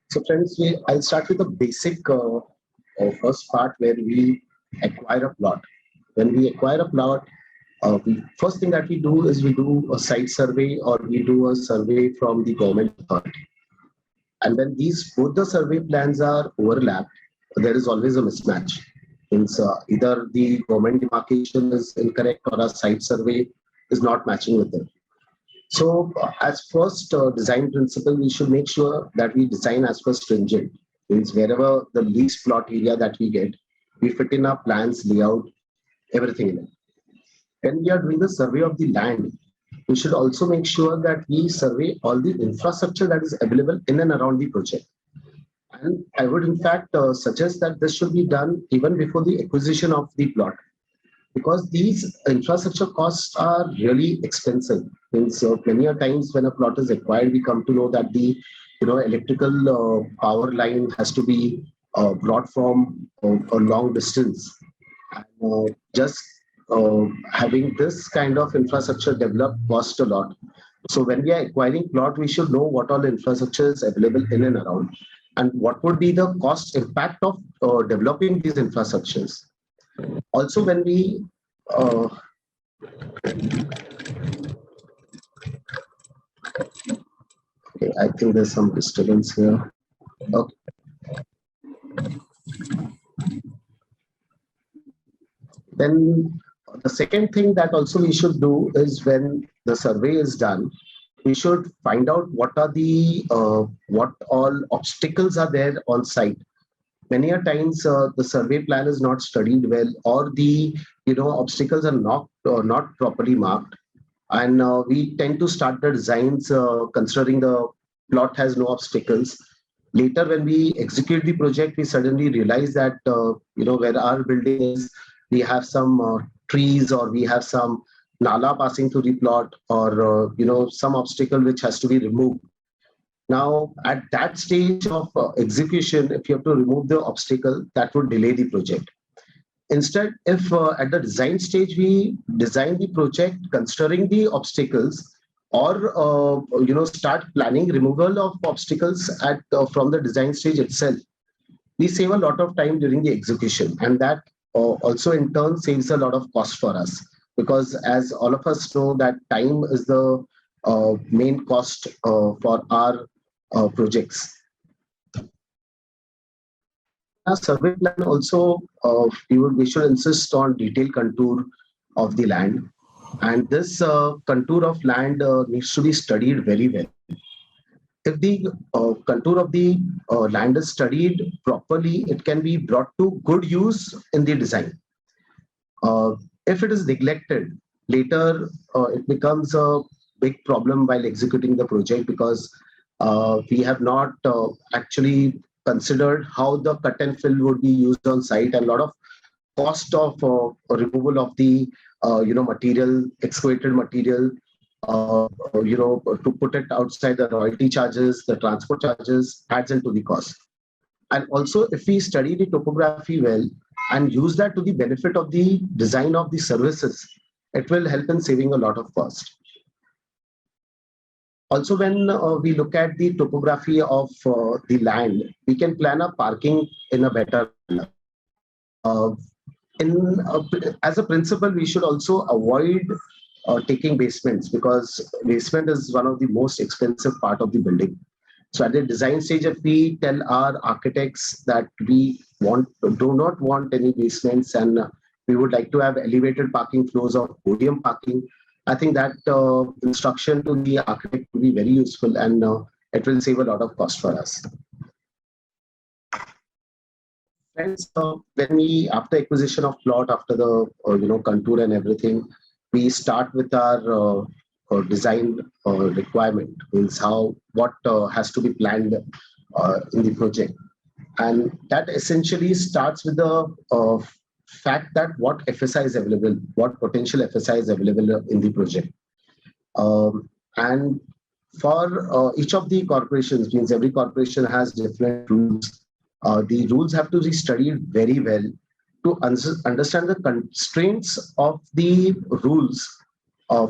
So friends, I'll start with the basic first part where we acquire a plot. When we acquire a plot, first thing that we do is we do a site survey or we do a survey from the government authority. And when both the survey plans are overlapped, there is always a mismatch. Means either the government demarcation is incorrect or a site survey is not matching with it. So as first design principle, we should make sure that we design as per stringent. Means wherever the least plot area that we get, we fit in our plans, layout, everything in it. When we are doing the survey of the land, we should also make sure that we survey all the infrastructure that is available in and around the project. And I would in fact suggest that this should be done even before the acquisition of the plot, because these infrastructure costs are really expensive. Means many a times when a plot is acquired, we come to know that the electrical power line has to be brought from a long distance. And, just having this kind of infrastructure developed costs a lot. So when we are acquiring plot, we should know what all infrastructure is available in and around, and what would be the cost impact of developing these infrastructures. Also, when we okay, I think there's some disturbance here. Okay. Then the second thing that also we should do is when the survey is done, we should find out what are the what all obstacles are there on site. Many a times the survey plan is not studied well, or the obstacles are not properly marked, and we tend to start the designs considering the plot has no obstacles. Later, when we execute the project, we suddenly realize that where our building is, we have some trees, or we have some nala passing through the plot, or some obstacle which has to be removed. Now, at that stage of execution, if you have to remove the obstacle, that would delay the project. Instead, if at the design stage we design the project considering the obstacles, or start planning removal of obstacles at from the design stage itself, we save a lot of time during the execution, and that also in turn saves a lot of cost for us, because as all of us know that time is the main cost for our projects. Our survey plan also, we should insist on detailed contour of the land. And this contour of land needs to be studied very well. If the contour of the land is studied properly, it can be brought to good use in the design. If it is neglected, later it becomes a big problem while executing the project, because we have not actually considered how the cut and fill would be used on site, and a lot of cost of removal of the material, excavated material, to put it outside the royalty charges, the transport charges adds into the cost. And also, if we study the topography well and use that to the benefit of the design of the services, it will help in saving a lot of cost. Also, when we look at the topography of the land, we can plan a parking in a better manner. As a principle, we should also avoid taking basements, because basement is one of the most expensive part of the building. So at the design stage, if we tell our architects that we do not want any basements, and we would like to have elevated parking floors or podium parking, I think that instruction to the architect will be very useful, and it will save a lot of cost for us. Friends, when we, after acquisition of plot, after the contour and everything, we start with our design requirement, means what has to be planned in the project, and that essentially starts with the fact that what FSI is available, what potential FSI is available in the project, and for each of the corporations, means every corporation has different rules. The rules have to be studied very well to understand the constraints of the rules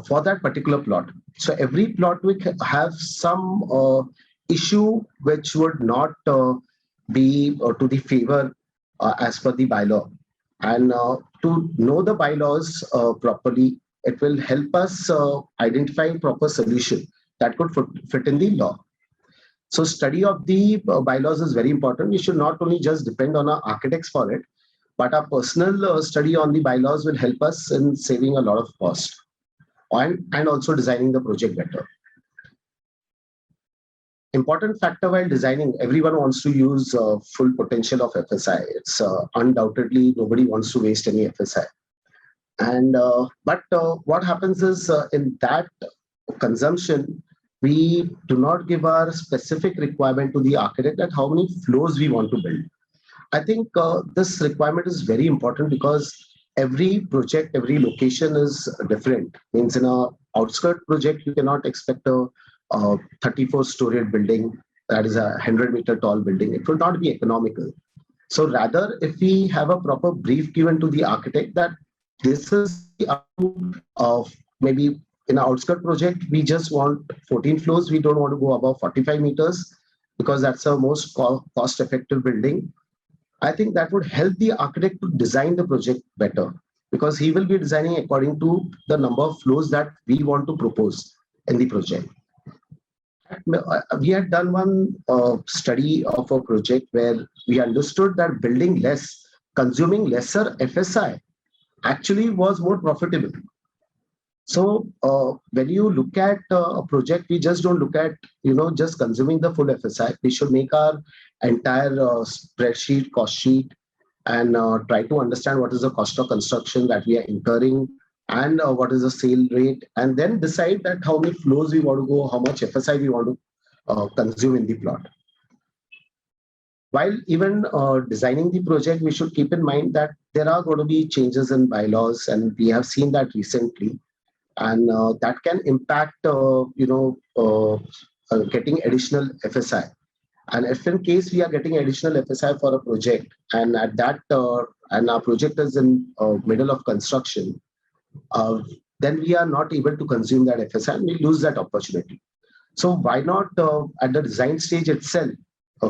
for that particular plot. So every plot will have some issue which would not be to the favor as per the bylaw. And to know the bylaws properly, it will help us identify proper solution that could fit in the law. So study of the bylaws is very important. We should not only just depend on our architects for it, but our personal study on the bylaws will help us in saving a lot of cost, and also designing the project better. Important factor while designing, everyone wants to use full potential of FSI. It's undoubtedly nobody wants to waste any FSI. And but what happens is in that consumption, we do not give our specific requirement to the architect that how many floors we want to build. I think this requirement is very important, because every project, every location is different. Means in a outskirt project, you cannot expect a 34-storied building that is a 100-meter tall building. It will not be economical. So rather, if we have a proper brief given to the architect that this is of maybe in an outskirt project, we just want 14 floors. We don't want to go above 45 meters because that's the most cost-effective building. I think that would help the architect to design the project better, because he will be designing according to the number of floors that we want to propose in the project. We had done one study of a project where we understood that building less, consuming lesser FSI actually was more profitable. So when you look at a project, we just don't look at, just consuming the full FSI. We should make our entire spreadsheet, cost sheet, and try to understand what is the cost of construction that we are incurring, and what is the sale rate, and then decide that how many floors we want to go, how much FSI we want to consume in the plot. While even designing the project, we should keep in mind that there are going to be changes in bylaws, and we have seen that recently. And that can impact, getting additional FSI. And if in case we are getting additional FSI for a project, and at that, and our project is in middle of construction, then we are not able to consume that FSI, and we lose that opportunity. So why not at the design stage itself,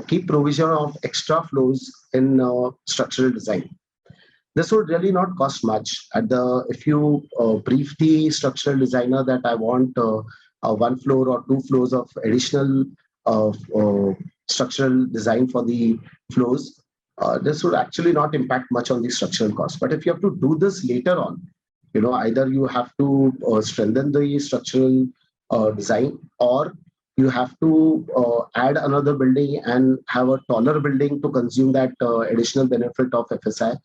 keep provision of extra floors in structural design? This would really not cost much. If you brief the structural designer that I want 1 floor or 2 floors of additional structural design for the floors, this would actually not impact much on the structural cost. But if you have to do this later on, Either you have to strengthen the structural design, or you have to add another building and have a taller building to consume that additional benefit of FSI.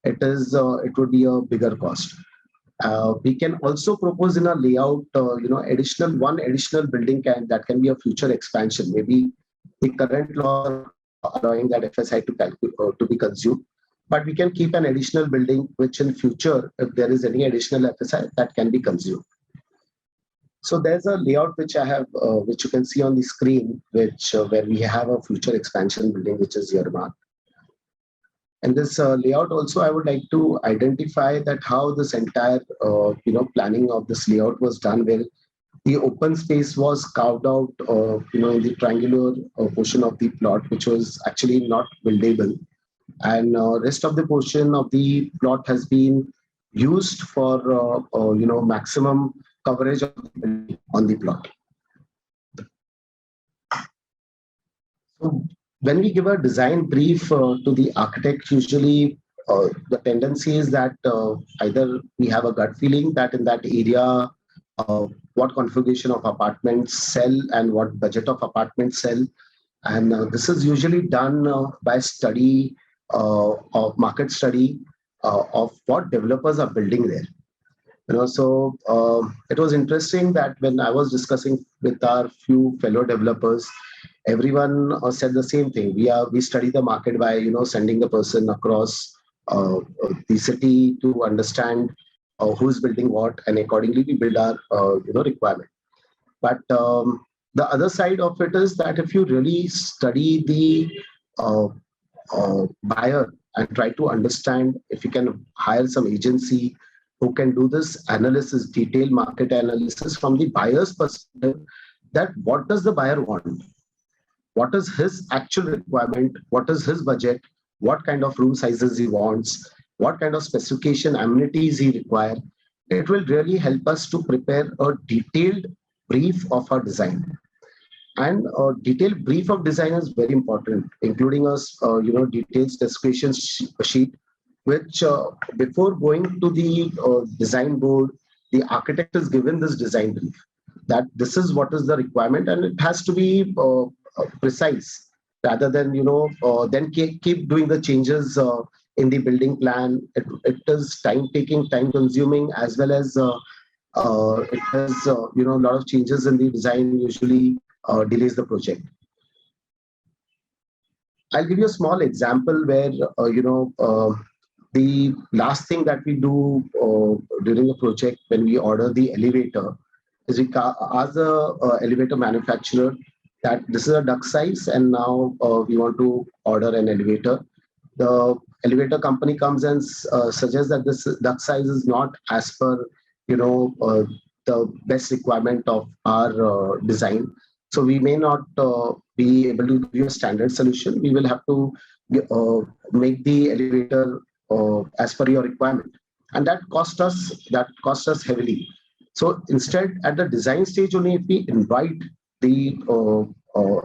It would be a bigger cost. We can also propose in a layout, one additional building that can be a future expansion. Maybe the current law allowing that FSI to be consumed, but we can keep an additional building which in future, if there is any additional FSI, that can be consumed. So there's a layout which I have, which you can see on the screen, where we have a future expansion building which is earmarked. And this layout also, I would like to identify that how this entire planning of this layout was done, where the open space was carved out in the triangular portion of the plot, which was actually not buildable, and rest of the portion of the plot has been used for maximum coverage of the building on the plot. So when we give a design brief to the architect, usually the tendency is that either we have a gut feeling that in that area, what configuration of apartments sell and what budget of apartments sell. And this is usually done by study of market study of what developers are building there. So it was interesting that when I was discussing with our few fellow developers, everyone said the same thing. We study the market by sending the person across the city to understand who's building what, and accordingly we build our requirement. But the other side of it is that if you really study the buyer and try to understand, if you can hire some agency who can do this analysis, detailed market analysis from the buyer's perspective, that what does the buyer want? What is his actual requirement? What is his budget? What kind of room sizes he wants? What kind of specification amenities he requires? It will really help us to prepare a detailed brief of our design. And a detailed brief of design is very important, including a detailed specification sheet, which before going to the design board, the architect is given this design brief, that this is what is the requirement, and it has to be precise, rather than then keep doing the changes in the building plan. It is time taking, time consuming, as well as it has a lot of changes in the design usually delays the project. I'll give you a small example where the last thing that we do during a project when we order the elevator is we ask the elevator manufacturer that this is a duct size and now we want to order an elevator. The elevator company comes and suggests that this duct size is not as per the best requirement of our design. So we may not be able to give you a standard solution. We will have to make the elevator as per your requirement, and that cost us heavily. So instead, at the design stage only, if we invite the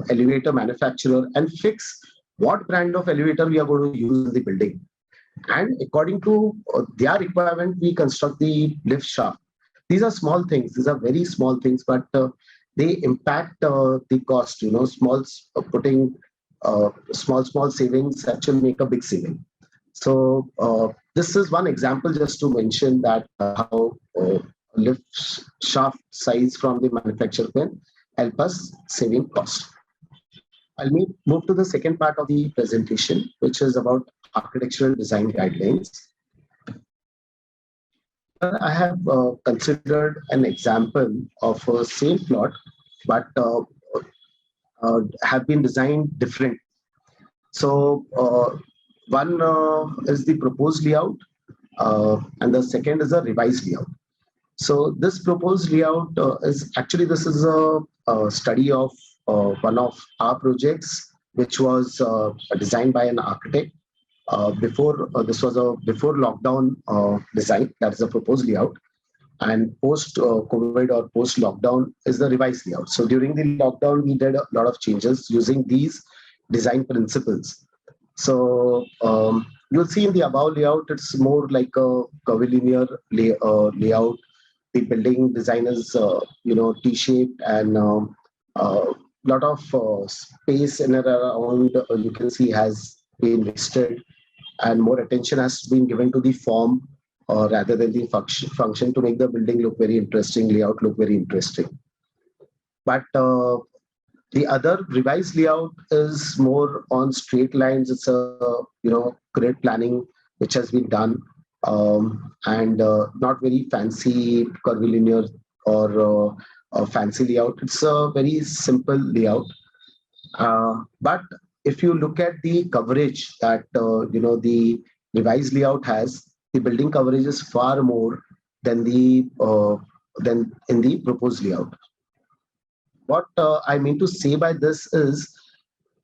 elevator manufacturer and fix what brand of elevator we are going to use in the building, and according to their requirement, we construct the lift shaft. These are small things. These are very small things, but they impact the cost. Putting small savings actually make a big saving. So this is one example just to mention that how lift shaft size from the manufacturer can help us saving cost. I'll move to the second part of the presentation, which is about architectural design guidelines. I have considered an example of a same plot, but have been designed different. So one is the proposed layout, and the second is a revised layout. So this proposed layout is actually, this is a study of one of our projects, which was designed by an architect. This was a before lockdown design, that is a proposed layout, and post COVID or post lockdown is the revised layout. So during the lockdown, we did a lot of changes using these design principles. So you'll see in the above layout, it's more like a curvilinear layout. The building design is, T-shaped, and lot of space in and around, you can see, has been wasted, and more attention has been given to the form rather than the function to make the building look very interesting, layout look very interesting. But the other revised layout is more on straight lines. It's a grid planning which has been done, and not very fancy curvilinear or fancy layout. It's a very simple layout. But if you look at the coverage that the revised layout has, the building coverage is far more than than in the proposed layout. What I mean to say by this is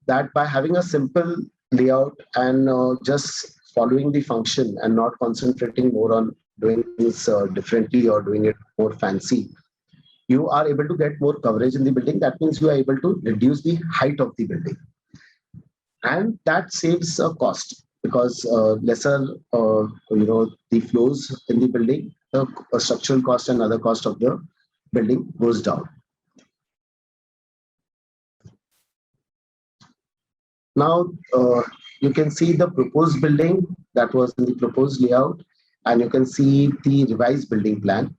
that by having a simple layout and just following the function and not concentrating more on doing things differently or doing it more fancy, you are able to get more coverage in the building. That means you are able to reduce the height of the building. And that saves a cost, because lesser, the floors in the building, the structural cost and other cost of the building goes down. Now, you can see the proposed building that was in the proposed layout, and you can see the revised building plan.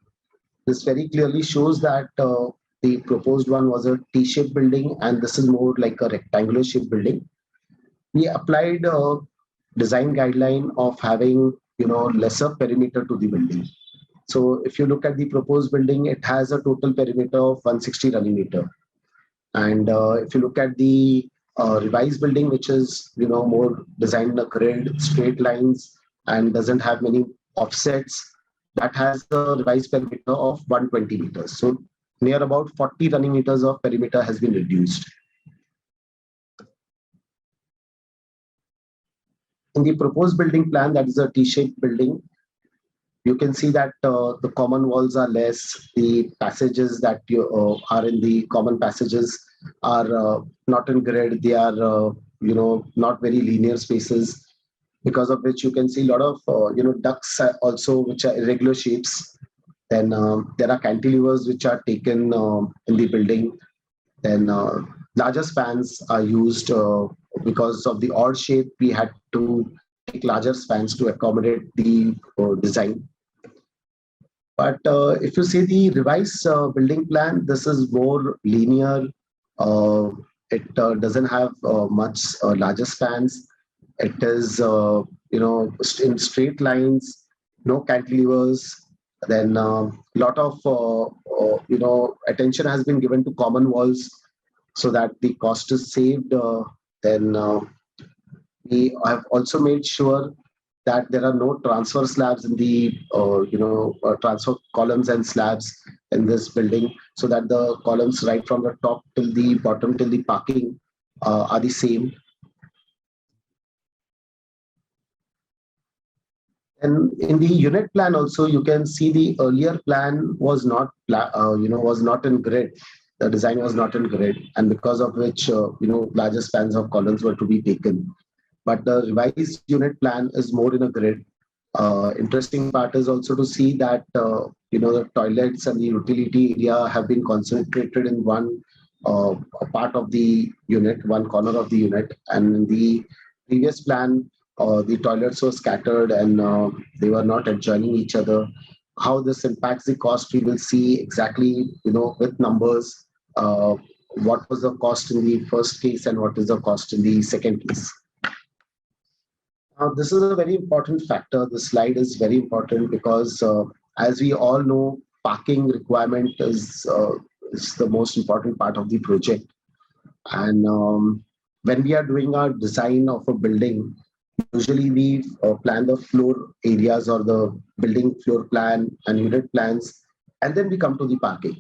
This very clearly shows that the proposed one was a T-shaped building, and this is more like a rectangular shaped building. We applied a design guideline of having, lesser perimeter to the building. So if you look at the proposed building, it has a total perimeter of 160 running meter. And if you look at the revised building, which is, more designed in a grid, straight lines, and doesn't have many offsets, that has a revised perimeter of 120 meters. So near about 40 running meters of perimeter has been reduced. In the proposed building plan, that is a T-shaped building, you can see that the common walls are less. The passages that are in the common passages are not in grid. They are, not very linear spaces, because of which you can see a lot of, ducts also, which are irregular shapes. Then there are cantilevers which are taken in the building. Then larger spans are used because of the odd shape. We had to take larger spans to accommodate the design. But if you see the revised building plan, this is more linear. It doesn't have much larger spans. It is, in straight lines, no cantilevers. Then a lot of, attention has been given to common walls so that the cost is saved. Then we have also made sure that there are no transfer slabs in the, transfer columns and slabs in this building, so that the columns right from the top till the bottom till the parking are the same. And in the unit plan also, you can see the earlier plan was not, was not in grid. The design was not in grid, and because of which, larger spans of columns were to be taken. But the revised unit plan is more in a grid. Interesting part is also to see that, the toilets and the utility area have been concentrated in one part of the unit, one corner of the unit. And in the previous plan, the toilets were scattered and they were not adjoining each other. How this impacts the cost, we will see exactly, with numbers, what was the cost in the first case and what is the cost in the second case. This is a very important factor. The slide is very important because, as we all know, parking requirement is the most important part of the project. And when we are doing our design of a building, usually we plan the floor areas or the building floor plan and unit plans, and then we come to the parking.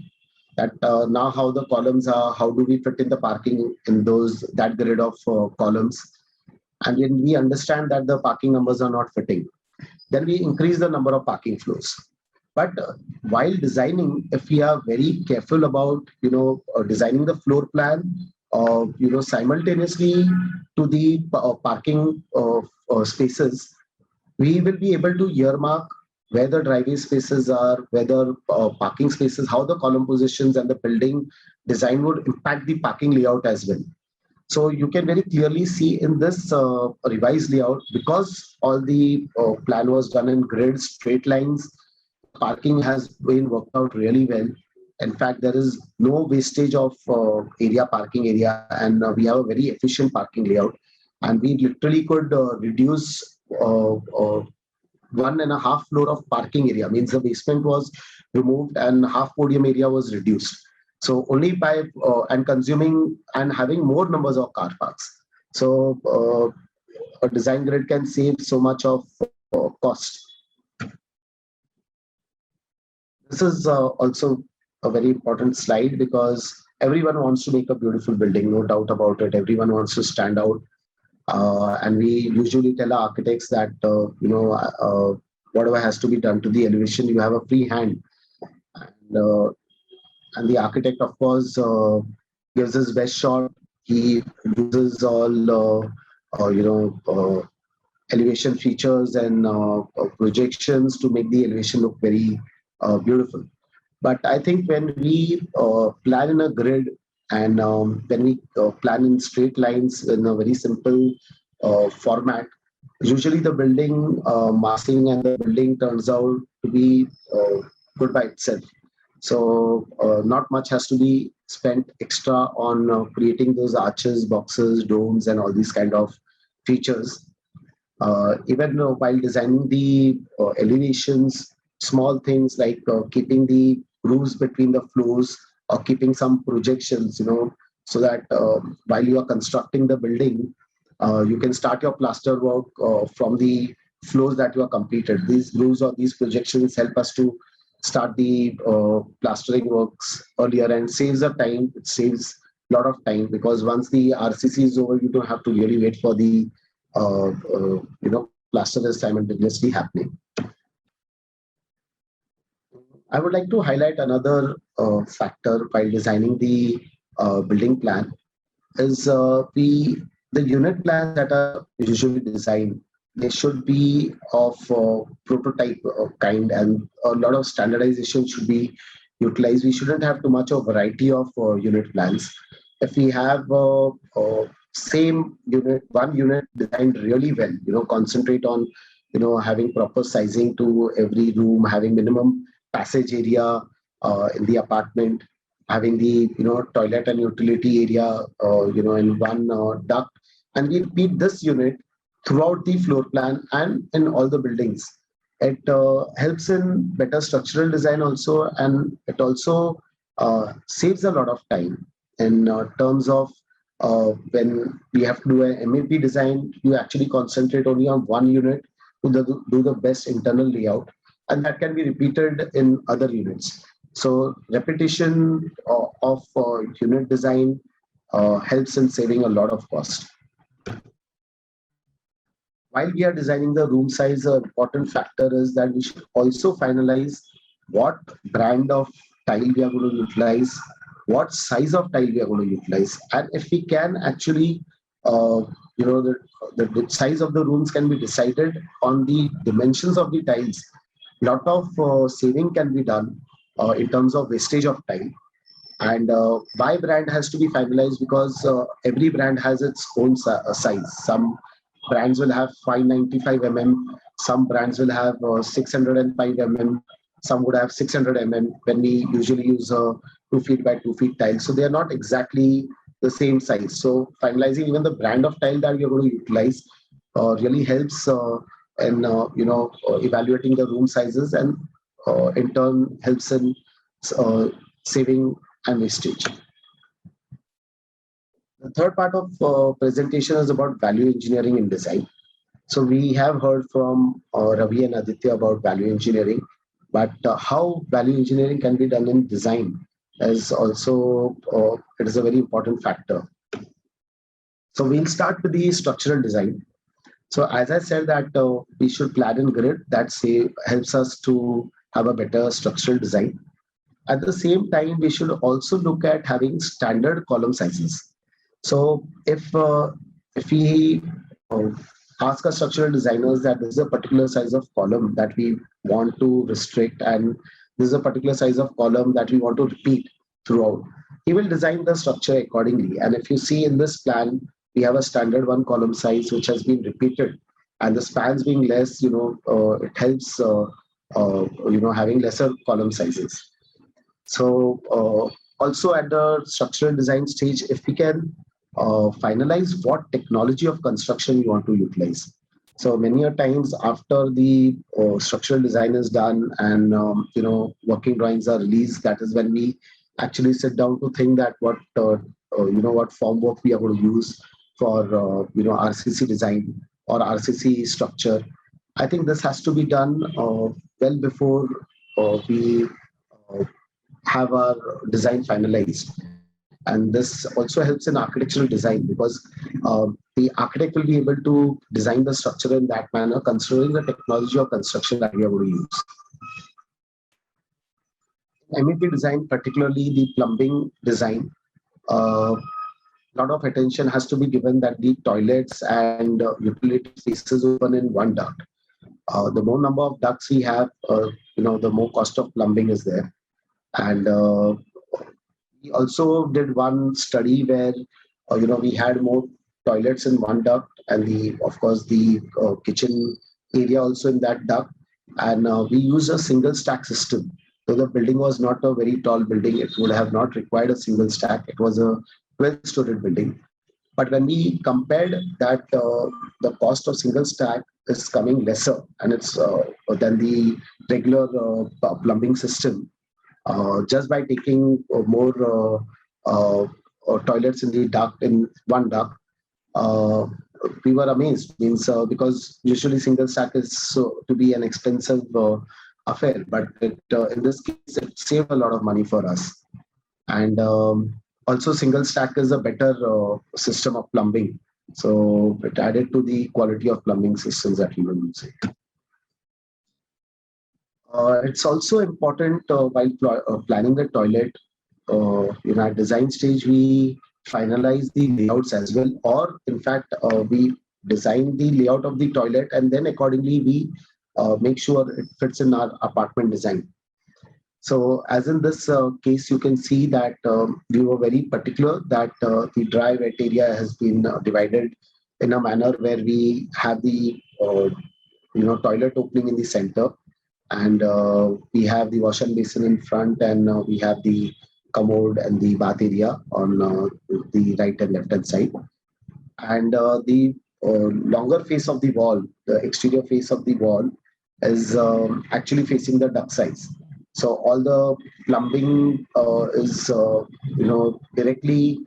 That now how the columns are, how do we fit in the parking in that grid of columns. And when we understand that the parking numbers are not fitting, then we increase the number of parking floors. But while designing, if we are very careful about, designing the floor plan, simultaneously to the parking spaces, we will be able to earmark where the driveway spaces are, where the parking spaces, how the column positions and the building design would impact the parking layout as well. So you can very clearly see in this revised layout, because all the plan was done in grids, straight lines, parking has been worked out really well. In fact, there is no wastage of parking area, and we have a very efficient parking layout. And we literally could reduce 1.5 floor of parking area, means the basement was removed and half podium area was reduced. So only by and consuming and having more numbers of car parks. So a design grid can save so much of cost. This is also a very important slide, because everyone wants to make a beautiful building, no doubt about it. Everyone wants to stand out. And we usually tell our architects that, whatever has to be done to the elevation, you have a free hand. And the architect, of course, gives his best shot. He uses all, elevation features and projections to make the elevation look very beautiful. But I think when we plan in a grid, and when we plan in straight lines in a very simple format, usually the building massing and the building turns out to be good by itself. So not much has to be spent extra on creating those arches, boxes, domes, and all these kind of features. Even while designing the elevations, small things like keeping the grooves between the floors, or keeping some projections, so that while you are constructing the building, you can start your plaster work from the floors that you are completed. These grooves or these projections help us to start the plastering works earlier, and saves the time. It saves a lot of time, because once the RCC is over, you don't have to really wait for the plaster simultaneously happening. I would like to highlight another factor while designing the building plan is the unit plans that are usually designed. They should be of prototype kind, and a lot of standardization should be utilized. We shouldn't have too much of variety of unit plans. If we have same unit, one unit designed really well, concentrate on having proper sizing to every room, having minimum passage area in the apartment, having the toilet and utility area in one duct, and we repeat this unit throughout the floor plan and in all the buildings. It helps in better structural design also, and it also saves a lot of time in terms of when we have to do an MEP design. You actually concentrate only on one unit to do the best internal layout, and that can be repeated in other units. So repetition of unit design helps in saving a lot of cost. While we are designing the room size, an important factor is that we should also finalize what brand of tile we are going to utilize, what size of tile we are going to utilize, and if we can actually, the size of the rooms can be decided on the dimensions of the tiles. Lot of saving can be done in terms of wastage of tile. And by brand has to be finalized, because every brand has its own size. Some brands will have 595 mm, some brands will have 605 mm, some would have 600 mm when we usually use 2 feet by 2 feet tile. So they are not exactly the same size. So finalizing even the brand of tile that you're going to utilize really helps in evaluating the room sizes, and in turn helps in saving and wastage. The third part of presentation is about value engineering in design. So we have heard from Ravi and Aditya about value engineering, but how value engineering can be done in design is also it is a very important factor. So we'll start with the structural design. So as I said that we should plan in grid, that helps us to have a better structural design. At the same time, we should also look at having standard column sizes. So if we ask our structural designers that this is a particular size of column that we want to restrict, and this is a particular size of column that we want to repeat throughout. He will design the structure accordingly. And if you see in this plan, we have a standard one column size which has been repeated, and the spans being less, it helps having lesser column sizes. So also at the structural design stage, if we can finalize what technology of construction we want to utilize. So many a times after the structural design is done and working drawings are released, that is when we actually sit down to think that what formwork we are going to use for RCC design or RCC structure. I think this has to be done well before we have our design finalized. And this also helps in architectural design, because the architect will be able to design the structure in that manner, considering the technology of construction that we are going to use. MEP design, particularly the plumbing design, a lot of attention has to be given that the toilets and utility spaces open in one duct. The more number of ducts we have, the more cost of plumbing is there. And we also did one study where, we had more toilets in one duct, and of course the kitchen area also in that duct. And we used a single stack system. So the building was not a very tall building. It would have not required a single stack. It was a 12-story building. But when we compared that, the cost of single stack is coming lesser, and it's than the regular plumbing system. Just by taking more toilets in the duct, in one duct, we were amazed. Because usually single stack is to be an expensive affair, but in this case it saved a lot of money for us. And also single stack is a better system of plumbing, so it added to the quality of plumbing systems that we were using. It's also important while planning the toilet, in our design stage, we finalize the layouts as well, or in fact, we design the layout of the toilet, and then accordingly we make sure it fits in our apartment design. So as in this case, you can see that we were very particular that the dry wet area has been divided in a manner where we have the toilet opening in the center, and we have the wash and basin in front, and we have the commode and the bath area on the right and left hand side. And the longer face of the wall, the exterior face of the wall, is actually facing the duct size. So all the plumbing is directly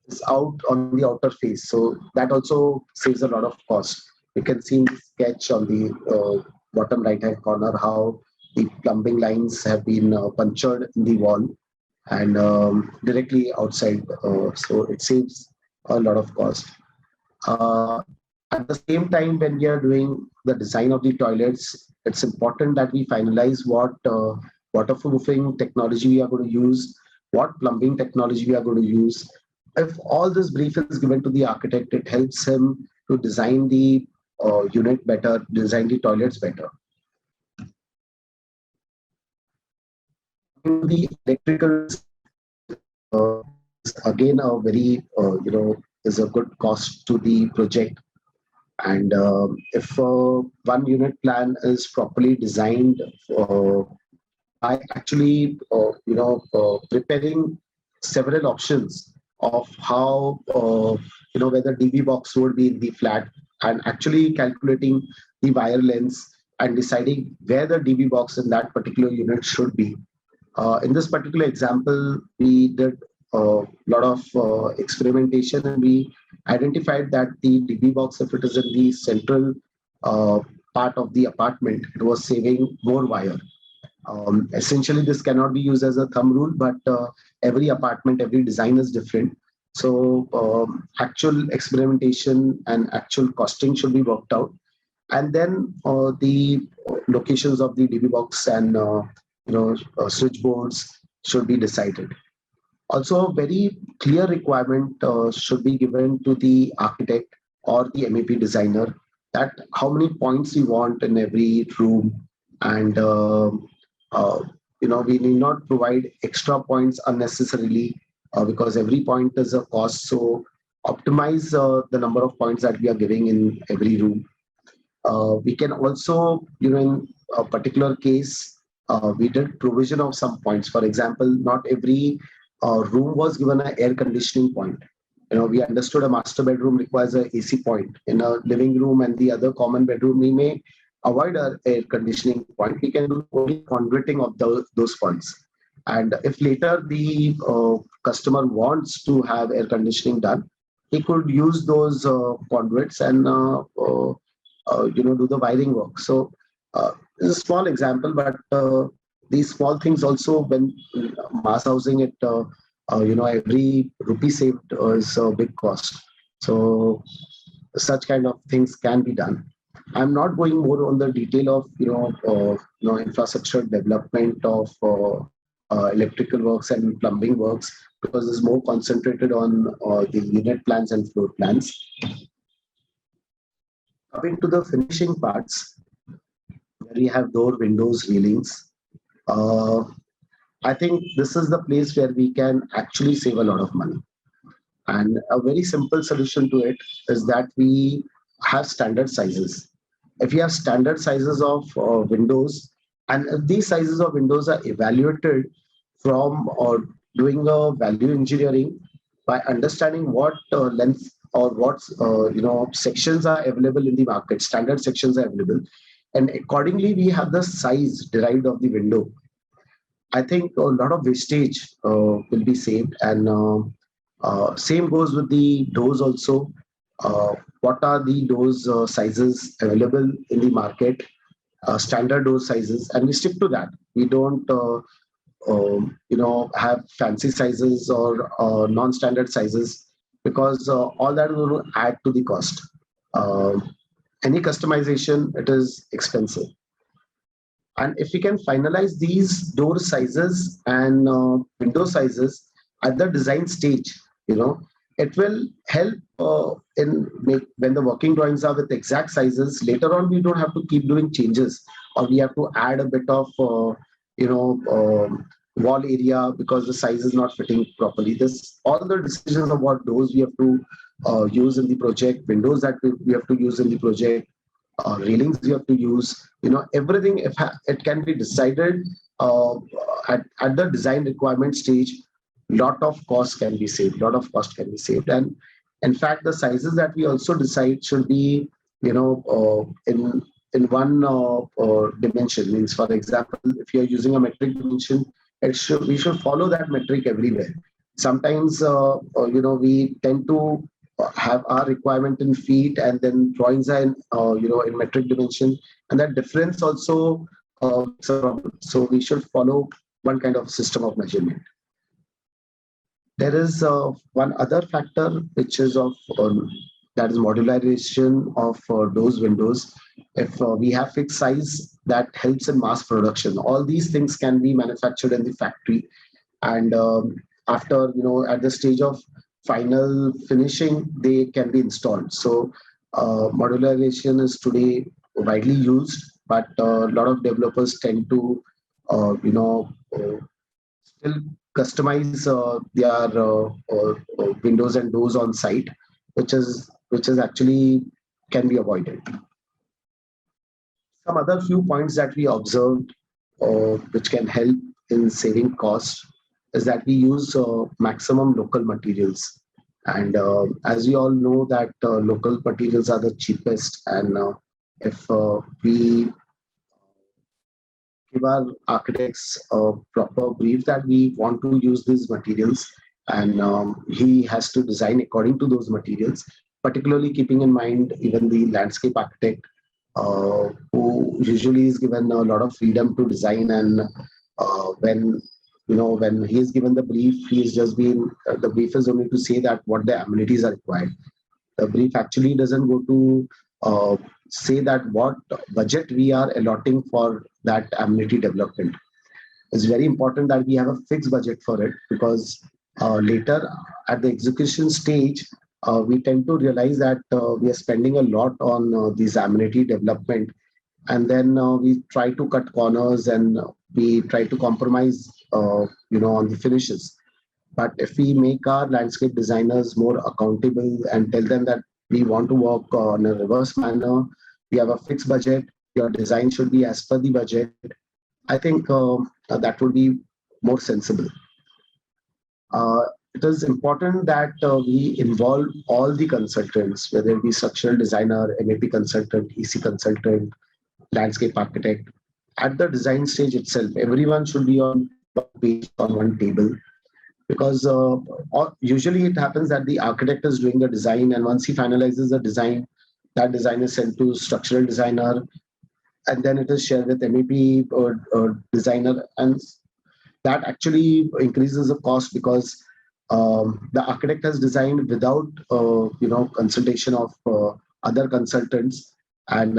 is out on the outer face. So that also saves a lot of cost. You can see in the sketch on the bottom right hand corner how the plumbing lines have been punctured in the wall and directly outside. So it saves a lot of cost. At the same time, when we are doing the design of the toilets, it's important that we finalize what waterproofing technology we are going to use, what plumbing technology we are going to use. If all this brief is given to the architect, it helps him to design the unit better, design the toilets better. The electrical again a very is a good cost to the project. And if one unit plan is properly designed by actually preparing several options of how whether DB box would be in the flat, and actually calculating the wire lengths and deciding where the DB box in that particular unit should be. In this particular example, we did a lot of experimentation, and we identified that the DB box, if it is in the central part of the apartment, it was saving more wire. Essentially, this cannot be used as a thumb rule, but every apartment, every design is different. So actual experimentation and actual costing should be worked out. And then the locations of the DB box and switchboards should be decided. Also, a very clear requirement should be given to the architect or the MEP designer that how many points we want in every room, and we need not provide extra points unnecessarily because every point is a cost. So optimize the number of points that we are giving in every room. We can also, in a particular case, we did provision of some points. For example, not every room was given an air conditioning point. We understood a master bedroom requires a AC point. In a living room and the other common bedroom, we may avoid our air conditioning point. We can do only converting of those points. And if later the customer wants to have air conditioning done, he could use those conduits and do the wiring work. So this is a small example, but these small things also, when mass housing it, every rupee saved is a big cost. So such kind of things can be done. I'm not going more on the detail of infrastructure development of electrical works and plumbing works, because it's more concentrated on the unit plans and floor plans. Coming to the finishing parts, we have door, windows, railings. I think this is the place where we can actually save a lot of money. And a very simple solution to it is that we have standard sizes. If we have standard sizes of windows, and if these sizes of windows are evaluated from doing a value engineering by understanding what length or what sections are available in the market, standard sections are available, and accordingly we have the size derived of the window. I think a lot of wastage will be saved, and same goes with the doors also. What are the doors sizes available in the market? Standard door sizes, and we stick to that. We don't have fancy sizes or non-standard sizes, because all that will add to the cost. Any customization, it is expensive. And if we can finalize these door sizes and window sizes at the design stage, it will help when the working drawings are with exact sizes. Later on, we don't have to keep doing changes, or we have to add a bit of wall area because the size is not fitting properly. All the decisions of what doors we have to use in the project, windows that we have to use in the project, railings we have to use, everything, if it can be decided at the design requirement stage, lot of cost can be saved. And in fact, the sizes that we also decide should be, in one dimension. Means, for example, if you're using a metric dimension, we should follow that metric everywhere. Sometimes, we tend to have our requirement in feet, and then drawings are in metric dimension, and that difference also is a problem. So we should follow one kind of system of measurement. There is one other factor which is that is modularization of those windows. If we have fixed size, that helps in mass production. All these things can be manufactured in the factory, and after at the stage of final finishing, they can be installed. So modularization is today widely used, but a lot of developers tend to still customize their windows and doors on site, which is actually can be avoided. Some other few points that we observed which can help in saving costs is that we use maximum local materials. And as we all know that local materials are the cheapest, and if we give our architects a proper brief that we want to use these materials, and he has to design according to those materials, particularly keeping in mind even the landscape architect, who usually is given a lot of freedom to design, and when he is given the brief, he is just been the brief is only to say that what the amenities are required. The brief actually doesn't go to say that what budget we are allotting for that amenity development. It's very important that we have a fixed budget for it, because Later, at the execution stage, we tend to realize that we are spending a lot on these amenity development, and then we try to cut corners and we try to compromise, on the finishes. But if we make our landscape designers more accountable and tell them that we want to work on a reverse manner, we have a fixed budget, your design should be as per the budget, I think that would be more sensible. It is important that we involve all the consultants, whether it be structural designer, MEP consultant, EC consultant, landscape architect. At the design stage itself, everyone should be on one page, on one table, because usually it happens that the architect is doing the design, and once he finalizes the design, that design is sent to structural designer, and then it is shared with MEP or designer, and that actually increases the cost because the architect has designed without consultation of other consultants, and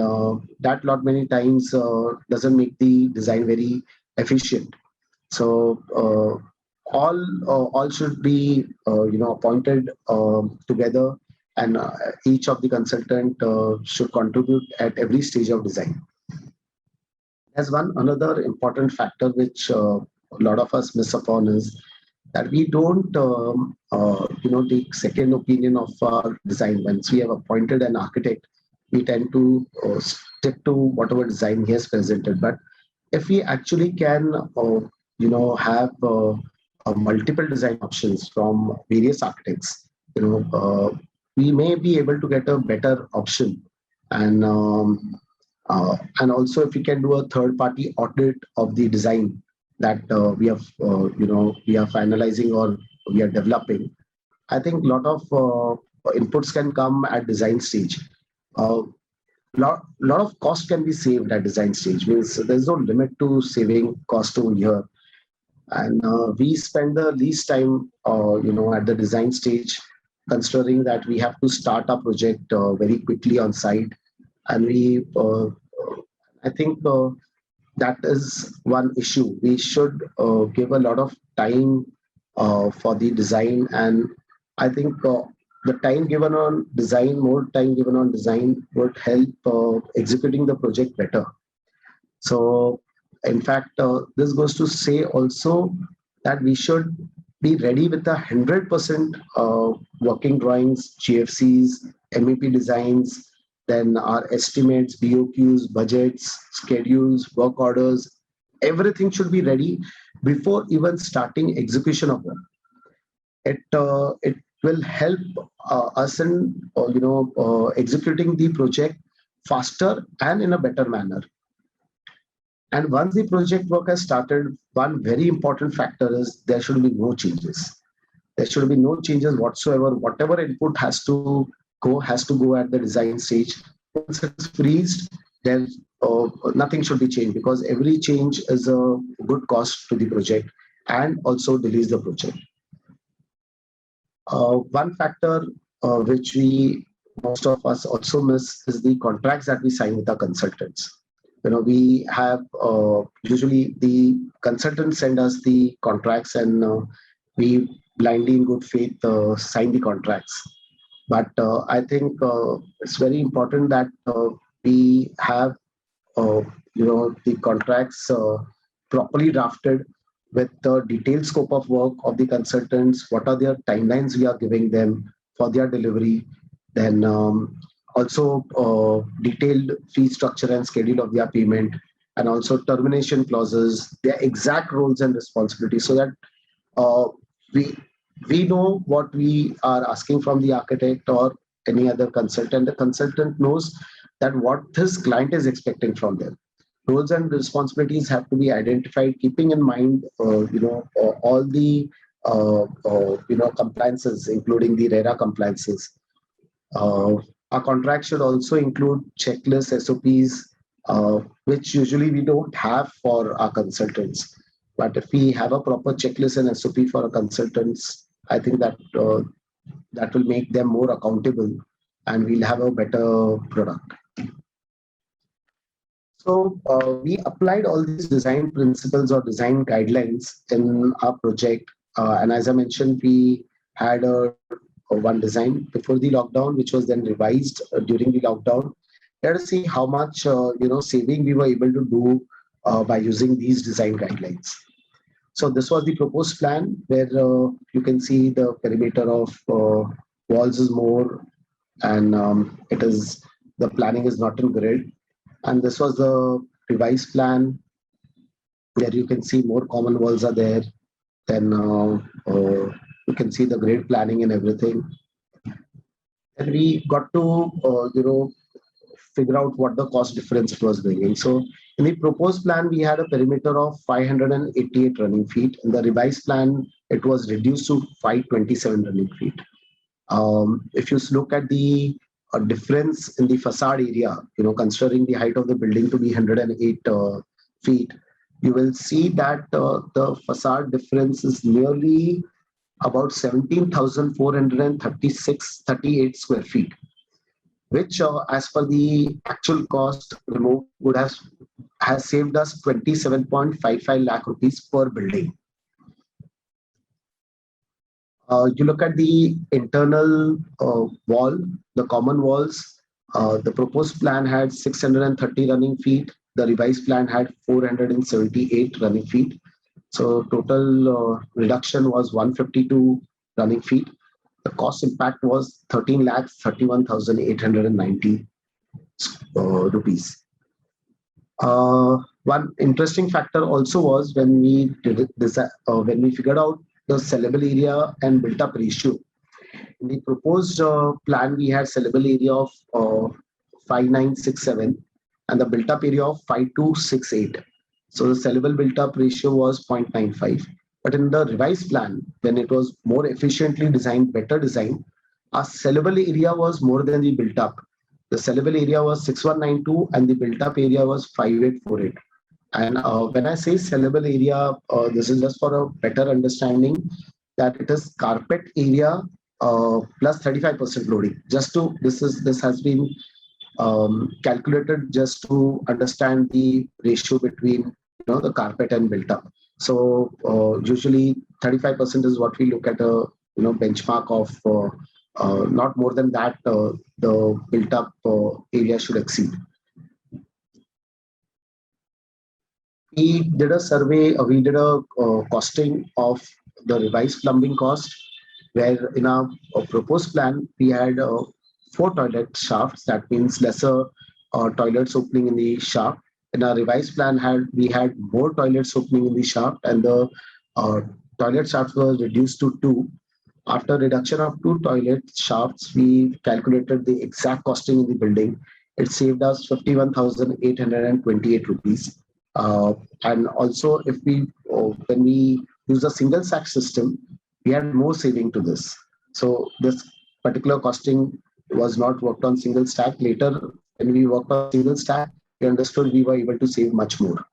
that lot many times doesn't make the design very efficient. So all should be appointed together, and each of the consultant should contribute at every stage of design. There's another important factor which a lot of us miss upon is that we don't take second opinion of our design. Once we have appointed an architect, we tend to stick to whatever design he has presented. But if we actually can have multiple design options from various architects, we may be able to get a better option. And also, if we can do a third-party audit of the design that we have, we are finalizing or we are developing, I think a lot of inputs can come at design stage. Lot of cost can be saved at design stage. Means there's no limit to saving cost over here, and we spend the least time, at the design stage, considering that we have to start our project very quickly on site, and I think that is one issue. We should give a lot of time for the design, and I think the time given on design, more time given on design would help executing the project better. So in fact, this goes to say also that we should be ready with 100% working drawings, GFCs, MEP designs, then our estimates, BOQs, budgets, schedules, work orders, everything should be ready before even starting execution of them. It will help us in executing the project faster and in a better manner. And once the project work has started, one very important factor is there should be no changes. There should be no changes whatsoever. Whatever input has to go at the design stage. Once it's freezed, then nothing should be changed, because every change is a good cost to the project and also delays the project. One factor which most of us also miss is the contracts that we sign with our consultants. We have usually the consultants send us the contracts, and we blindly in good faith sign the contracts. But I think it's very important that we have the contracts properly drafted with the detailed scope of work of the consultants, what are their timelines we are giving them for their delivery, then also detailed fee structure and schedule of their payment, and also termination clauses, their exact roles and responsibilities, so that we know what we are asking from the architect or any other consultant. The consultant knows that what his client is expecting from them. Roles and responsibilities have to be identified, keeping in mind, all the compliances, including the RERA compliances. Our contract should also include checklists, SOPs, which usually we don't have for our consultants. But if we have a proper checklist and SOP for our consultants, I think that that will make them more accountable, and we'll have a better product. So we applied all these design principles or design guidelines in our project And as I mentioned, we had one design before the lockdown, which was then revised during the lockdown. Let us see how much saving we were able to do by using these design guidelines. So this was the proposed plan, where you can see the perimeter of walls is more, and the planning is not in grid. And this was the revised plan, where you can see more common walls are there. Then you can see the grid planning and everything. And we got to figure out what the cost difference it was bringing. So in the proposed plan, we had a perimeter of 588 running feet. In the revised plan, it was reduced to 527 running feet. If you look at the difference in the facade area, considering the height of the building to be 108 feet, you will see that the facade difference is nearly about 17,438 square feet, which as per the actual cost removed has saved us 27.55 lakh rupees per building. You look at the internal wall, the common walls, the proposed plan had 630 running feet. The revised plan had 478 running feet. So total reduction was 152 running feet. The cost impact was 13,31,890 rupees. One interesting factor also was when we did this, when we figured out the sellable area and built-up ratio. In the proposed plan, we had sellable area of 5967 and the built-up area of 5268. So the sellable built-up ratio was 0.95. But in the revised plan, when it was more efficiently designed, better design, our sellable area was more than the built-up. The sellable area was 6192 and the built-up area was 5848. And when I say sellable area, this is just for a better understanding that it is carpet area plus 35% loading. This has been calculated just to understand the ratio between the carpet and built-up. So usually 35% is what we look at a benchmark of. Not more than that, the built-up area should exceed. We did a survey, we did a costing of the revised plumbing cost, where in our proposed plan, we had 4 toilet shafts. That means lesser toilets opening in the shaft. In our revised plan, we had more toilets opening in the shaft, and the toilet shafts were reduced to 2. After reduction of 2 toilet shafts, we calculated the exact costing in the building. It saved us 51,828 rupees. And also, when we use a single stack system, we had more saving to this. So this particular costing was not worked on single stack. Later, when we worked on single stack, we understood we were able to save much more.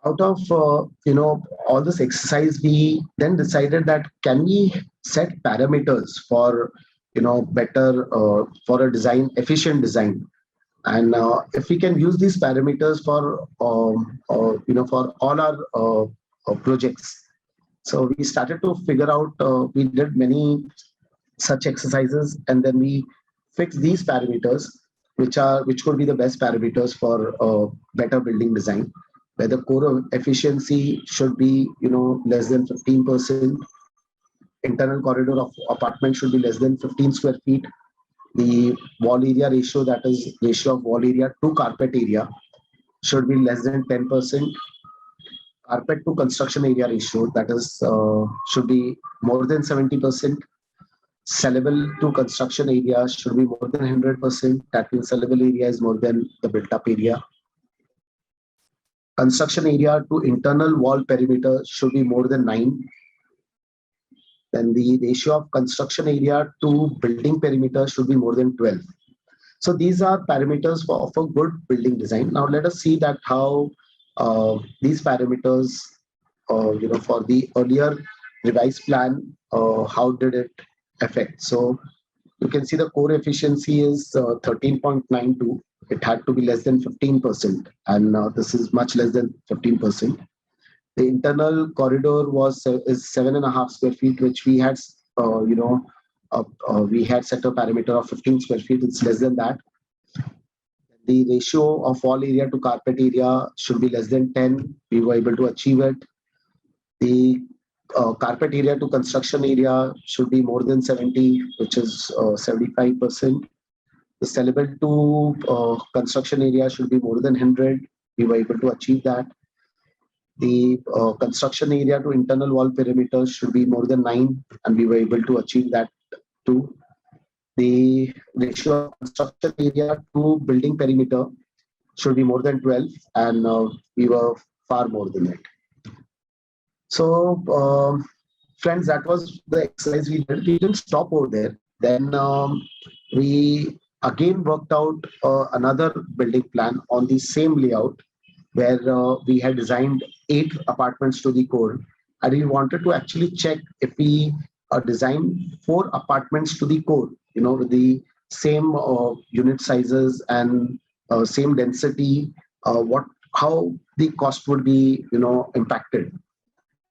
Out of all this exercise, we then decided that can we set parameters for better for a efficient design. And if we can use these parameters for for all our projects. So we started to figure out, we did many such exercises, and then we fixed these parameters, which could be the best parameters for better building design, where the core efficiency should be less than 15%. Internal corridor of apartment should be less than 15 square feet. The wall area ratio, that is ratio of wall area to carpet area, should be less than 10%. Carpet to construction area ratio, that is should be more than 70%. Sellable to construction area should be more than 100%. That means sellable area is more than the built-up area. Construction area to internal wall perimeter should be more than 9. Then the ratio of construction area to building perimeter should be more than 12. So these are parameters of a good building design. Now let us see that how these parameters, for the earlier revised plan, how did it affect? So you can see the core efficiency is 13.92. It had to be less than 15%, and this is much less than 15%. The internal corridor is 7.5 square feet, which we had, we had set a parameter of 15 square feet. It's less than that. The ratio of wall area to carpet area should be less than 10. We were able to achieve it. The carpet area to construction area should be more than 70, which is 75%. The sellable to construction area should be more than 100. We were able to achieve that. The construction area to internal wall perimeter should be more than 9, and we were able to achieve that too. The ratio of construction area to building perimeter should be more than 12, and we were far more than it. So, friends, that was the exercise we did. We didn't stop over there. Then we again worked out another building plan on the same layout, where we had designed 8 apartments to the core, and we wanted to actually check if we design 4 apartments to the core, with the same unit sizes and same density, how the cost would be, impacted.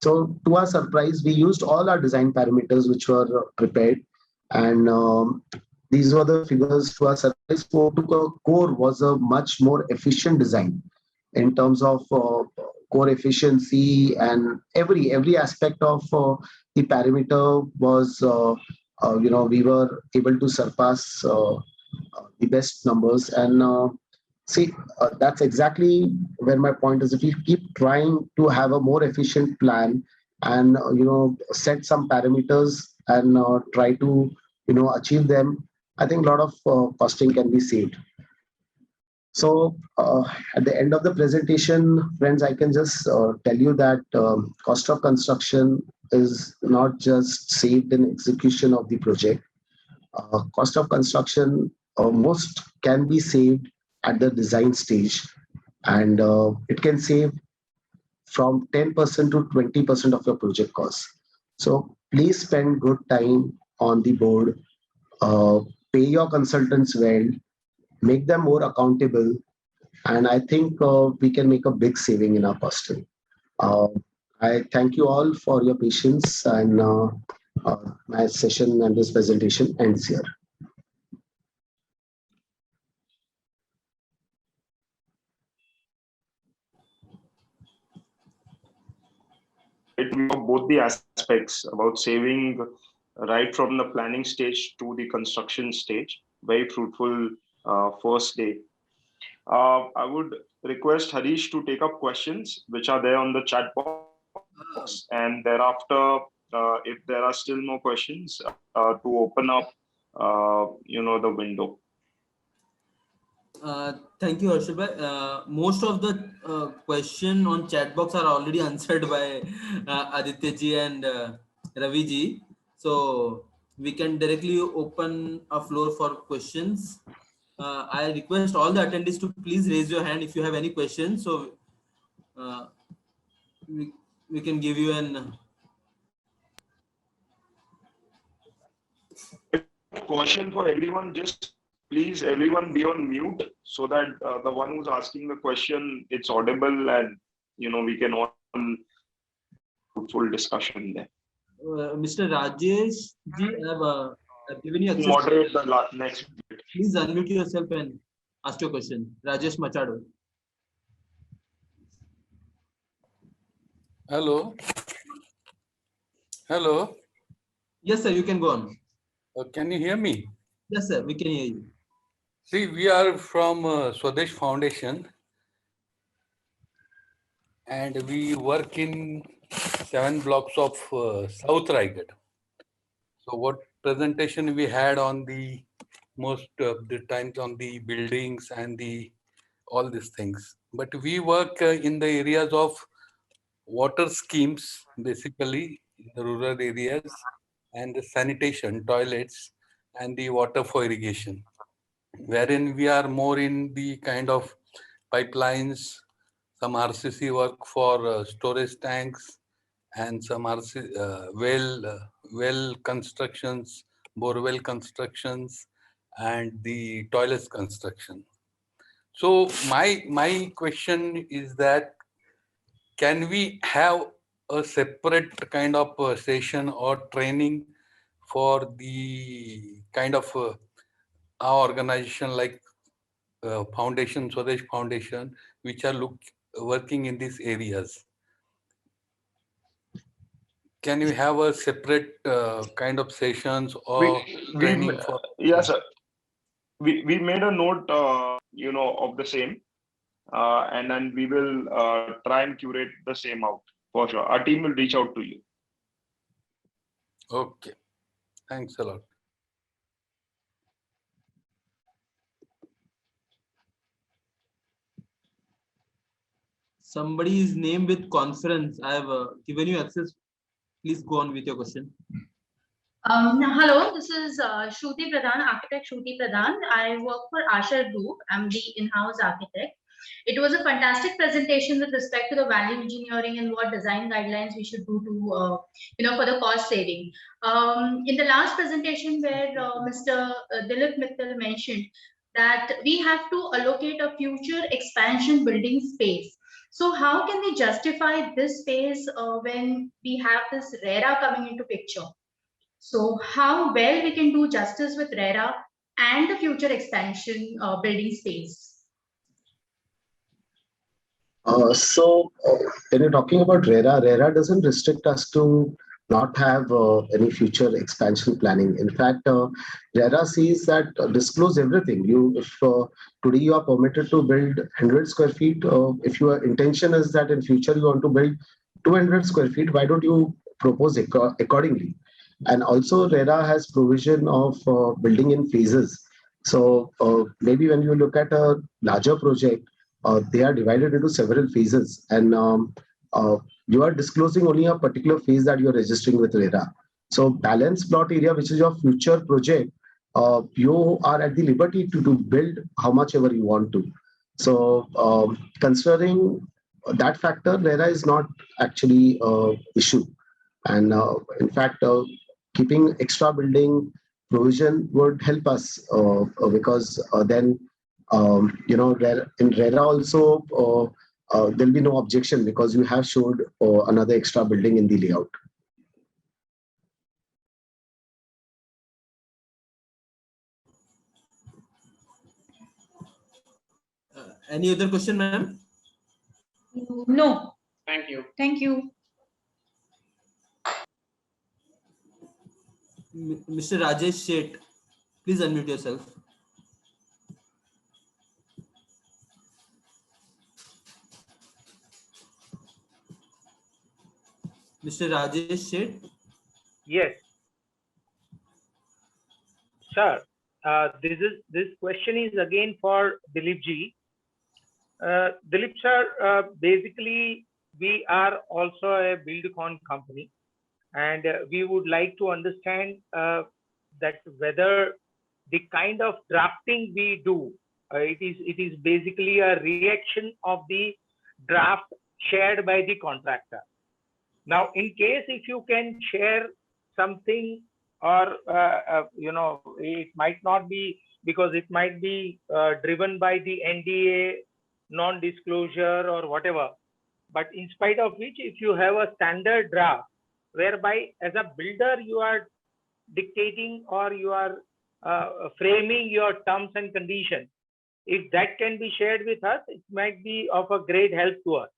So to our surprise, we used all our design parameters which were prepared, and these were the figures. To our surprise, core was a much more efficient design in terms of core efficiency, and every aspect of the parameter was, we were able to surpass the best numbers. And that's exactly where my point is. If we keep trying to have a more efficient plan and set some parameters and try to achieve them, I think a lot of costing can be saved. So at the end of the presentation, friends, I can just tell you that cost of construction is not just saved in execution of the project. Cost of construction most can be saved at the design stage, and it can save from 10% to 20% of your project cost. So please spend good time on the board, pay your consultants well, make them more accountable, and I think we can make a big saving in our costing. I thank you all for your patience, and my session and this presentation ends here. Both the aspects about saving right from the planning stage to the construction stage. Very fruitful first day. I would request Harish to take up questions which are there on the chat box, and thereafter, if there are still more questions, to open up, the window. Thank you, Harshal. Most of the question on chat box are already answered by Aditya ji and Ravi ji. So we can directly open a floor for questions. I request all the attendees to please raise your hand if you have any questions. So we can give you an question for everyone. Just please, everyone be on mute so that the one who's asking the question, it's audible, and we can all full discussion there. Mr. Rajesh ji, I've given you access. Moderate the next bit. Please unmute yourself and ask your question. Rajesh Machado. Hello. Hello. Yes, sir. You can go on. Can you hear me? Yes, sir. We can hear you. See, we are from Swadesh Foundation, and we work in 7 blocks of South Raigad. So what presentation we had on the most of the times on the buildings and all these things. But we work in the areas of water schemes, basically in the rural areas, and the sanitation, toilets, and the water for irrigation, wherein we are more in the kind of pipelines, some RCC work for storage tanks, and some well constructions, borewell constructions, and the toilets construction. So my question is that can we have a separate kind of session or training for the kind of our organization like Foundation, Swadesh Foundation, which are working in these areas? Can you have a separate kind of sessions or training for? Yes, sir. We made a note, of the same, and then we will try and curate the same out for sure. Our team will reach out to you. Okay, thanks a lot. Somebody's name with conference. I have given you access. Please go on with your question. Hello, this is Shruti Pradhan, architect Shruti Pradhan. I work for Asher Group. I'm the in-house architect. It was a fantastic presentation with respect to the value engineering and what design guidelines we should do to, for the cost saving. In the last presentation where Mr. Dilip Mittal mentioned that we have to allocate a future expansion building space. So how can we justify this space when we have this RERA coming into picture? So how well we can do justice with RERA and the future expansion building space? When you're talking about RERA doesn't restrict us to not have any future expansion planning. In fact, RERA says that disclose everything. If today you are permitted to build 100 square feet, if your intention is that in future you want to build 200 square feet, why don't you propose accordingly? And also RERA has provision of building in phases. So maybe when you look at a larger project, they are divided into several phases, and you are disclosing only a particular phase that you are registering with RERA. So balance plot area, which is your future project, you are at the liberty to build how much ever you want to. So considering that factor, RERA is not actually an issue. And in fact, keeping extra building provision would help us because then in RERA also there'll be no objection because you have showed another extra building in the layout. Any other question, ma'am? No. Thank you. Thank you. Mr. Rajesh Sheth, please unmute yourself. Mr. Rajesh Sheth? Yes. Sir, this question is again for Dilip ji. Dilip sir, basically we are also a Buildcon company, and we would like to understand that whether the kind of drafting we do, it is basically a reaction of the draft shared by the contractor. Now, in case if you can share something, or it might not be, because it might be driven by the NDA, non-disclosure or whatever, but in spite of which, if you have a standard draft whereby as a builder you are dictating or you are framing your terms and conditions, if that can be shared with us, it might be of a great help to us.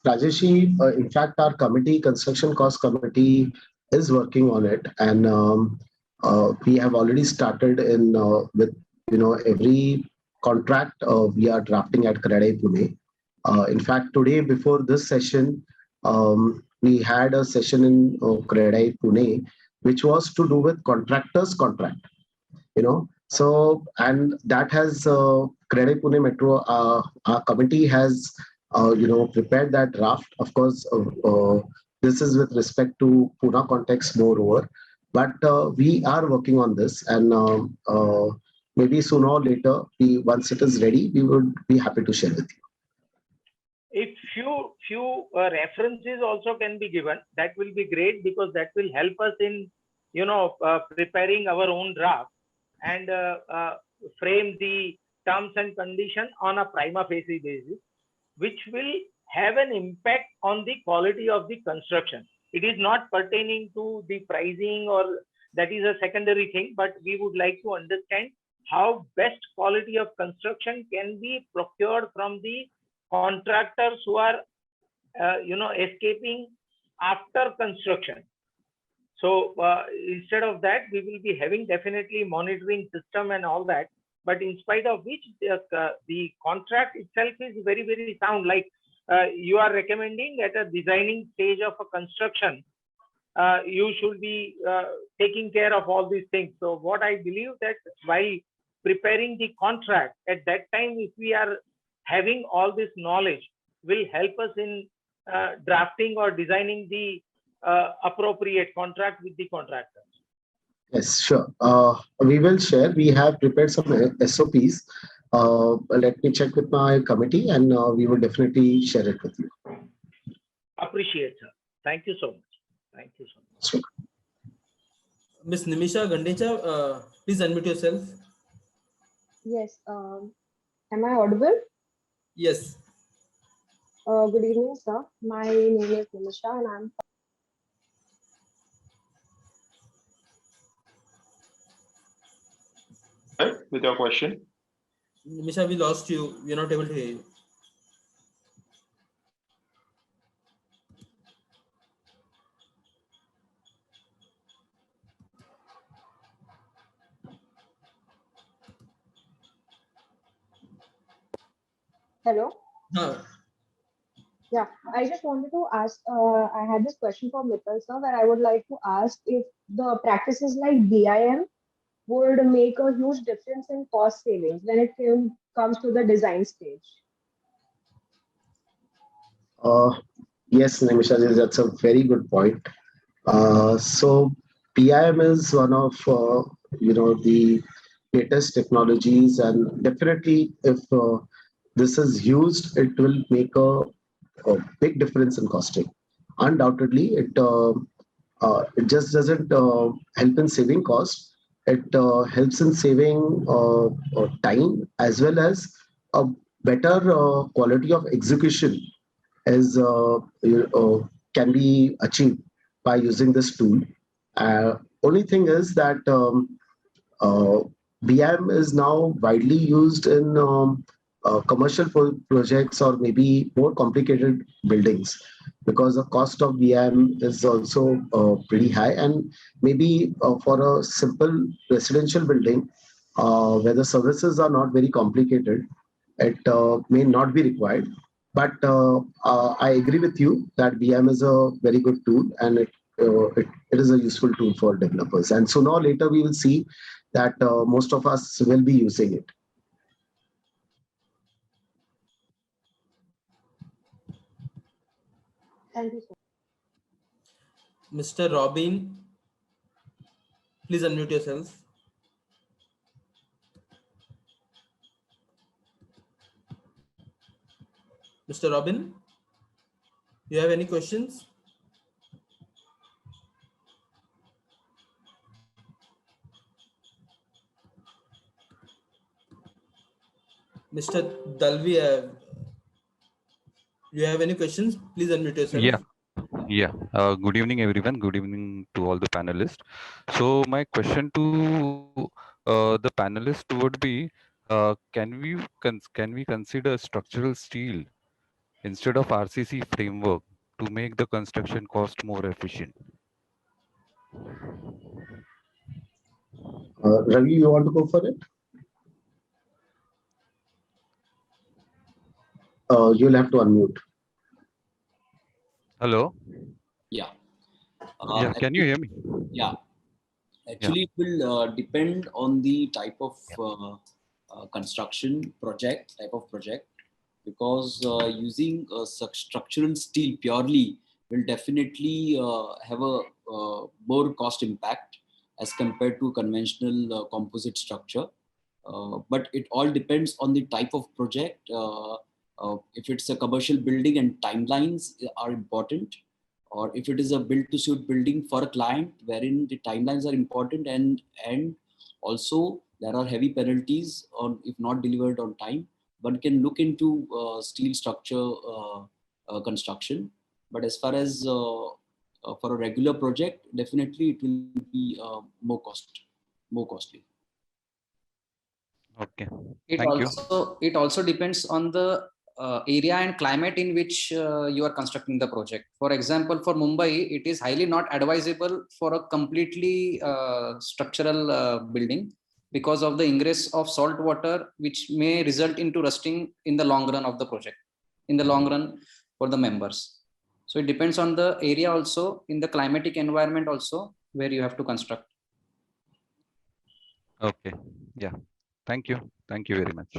Rajeshi, in fact, our committee, construction cost committee, is working on it, and we have already started in with every contract we are drafting at CREDAI Pune. In fact, today before this session, we had a session in CREDAI Pune, which was to do with contractors' contract. So and that has CREDAI Pune Metro. Our committee has prepared that draft. Of course, this is with respect to Pune context moreover, but we are working on this, and maybe sooner or later, once it is ready, we would be happy to share with you. If few references also can be given, that will be great, because that will help us in preparing our own draft and frame the terms and conditions on a prima facie basis. which will have an impact on the quality of the construction. It is not pertaining to the pricing, or that is a secondary thing, but we would like to understand how best quality of construction can be procured from the contractors who are escaping after construction. So instead of that, we will be having definitely monitoring system and all that. But in spite of which, the contract itself is very, very sound. Like you are recommending at a designing stage of a construction, you should be taking care of all these things. So what I believe that while preparing the contract at that time, if we are having all this knowledge, will help us in drafting or designing the appropriate contract with the contractor. Yes, sure. We will share. We have prepared some SOPs. Let me check with my committee, and we will definitely share it with you. Appreciate, sir. Thank you so much. Thank you so much. Sure. Ms. Nimisha Gandecha, please unmute yourself. Yes. Am I audible? Yes. Good evening, sir. My name is Nimisha, and I'm with your question. Nimisha, we lost you. We are not able to hear you. Hello. No. Yeah, I just wanted to ask. I had this question for Mittal, sir, where I would like to ask if the practices like BIM would make a huge difference in cost savings when it comes to the design stage. Yes, Nimisha, that's a very good point. So PIM is one of the latest technologies, and definitely if this is used, it will make a big difference in costing. Undoubtedly, it just doesn't help in saving cost. It helps in saving time, as well as a better quality of execution as can be achieved by using this tool. Only thing is that BIM is now widely used in commercial projects or maybe more complicated buildings, because the cost of BIM is also pretty high, and maybe for a simple residential building where the services are not very complicated, it may not be required. But I agree with you that BIM is a very good tool, and it is a useful tool for developers. And sooner or later, we will see that most of us will be using it. Thank you, sir. Mr. Robin, please unmute yourself. Mr. Robin, you have any questions? Mr. Dalvi, you have any questions? Please unmute yourself. Yeah. Good evening, everyone. Good evening to all the panelists. So my question to the panelists would be, can we consider structural steel instead of RCC framework to make the construction cost more efficient? Ravi, you want to go for it? You'll have to unmute. Hello? Yeah. Yeah, can you hear me? Yeah. Actually, it will depend on the type of construction project, because using structural steel purely will definitely have a more cost impact as compared to conventional composite structure. But it all depends on the type of project. If it's a commercial building and timelines are important, or if it is a build to suit building for a client wherein the timelines are important, and also there are heavy penalties on if not delivered on time, one can look into steel structure construction. But as far as for a regular project, definitely it will be more costly. Okay. It Thank you. also depends on the area and climate in which you are constructing the project. For example, for Mumbai, it is highly not advisable for a completely structural building because of the ingress of salt water, which may result into rusting in the long run of the project, in the long run for the members. So it depends on the area also, in the climatic environment also, where you have to construct. Okay. Yeah. Thank you. Thank you very much.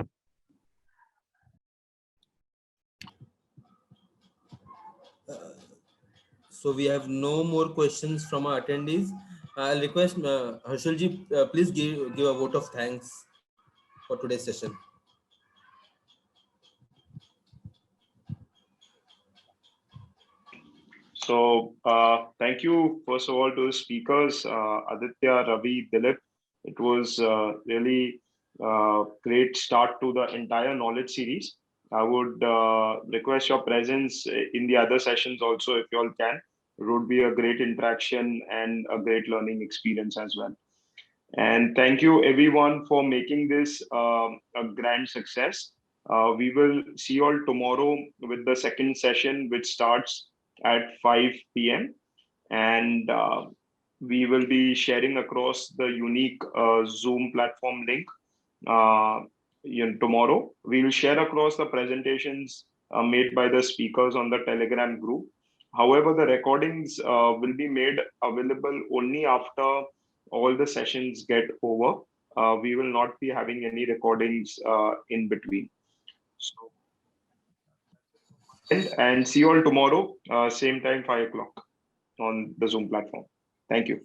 So we have no more questions from our attendees. I'll request Harshalji, please give a vote of thanks for today's session. So thank you, first of all, to the speakers, Aditya, Ravi, Dilip. It was really great start to the entire knowledge series. I would request your presence in the other sessions also, if you all can. It would be a great interaction and a great learning experience as well. And thank you everyone for making this a grand success. We will see you all tomorrow with the second session, which starts at 5 p.m. And we will be sharing across the unique Zoom platform link tomorrow. We will share across the presentations made by the speakers on the Telegram group. However, the recordings will be made available only after all the sessions get over. We will not be having any recordings in between. So, and see you all tomorrow, same time, 5 o'clock on the Zoom platform. Thank you.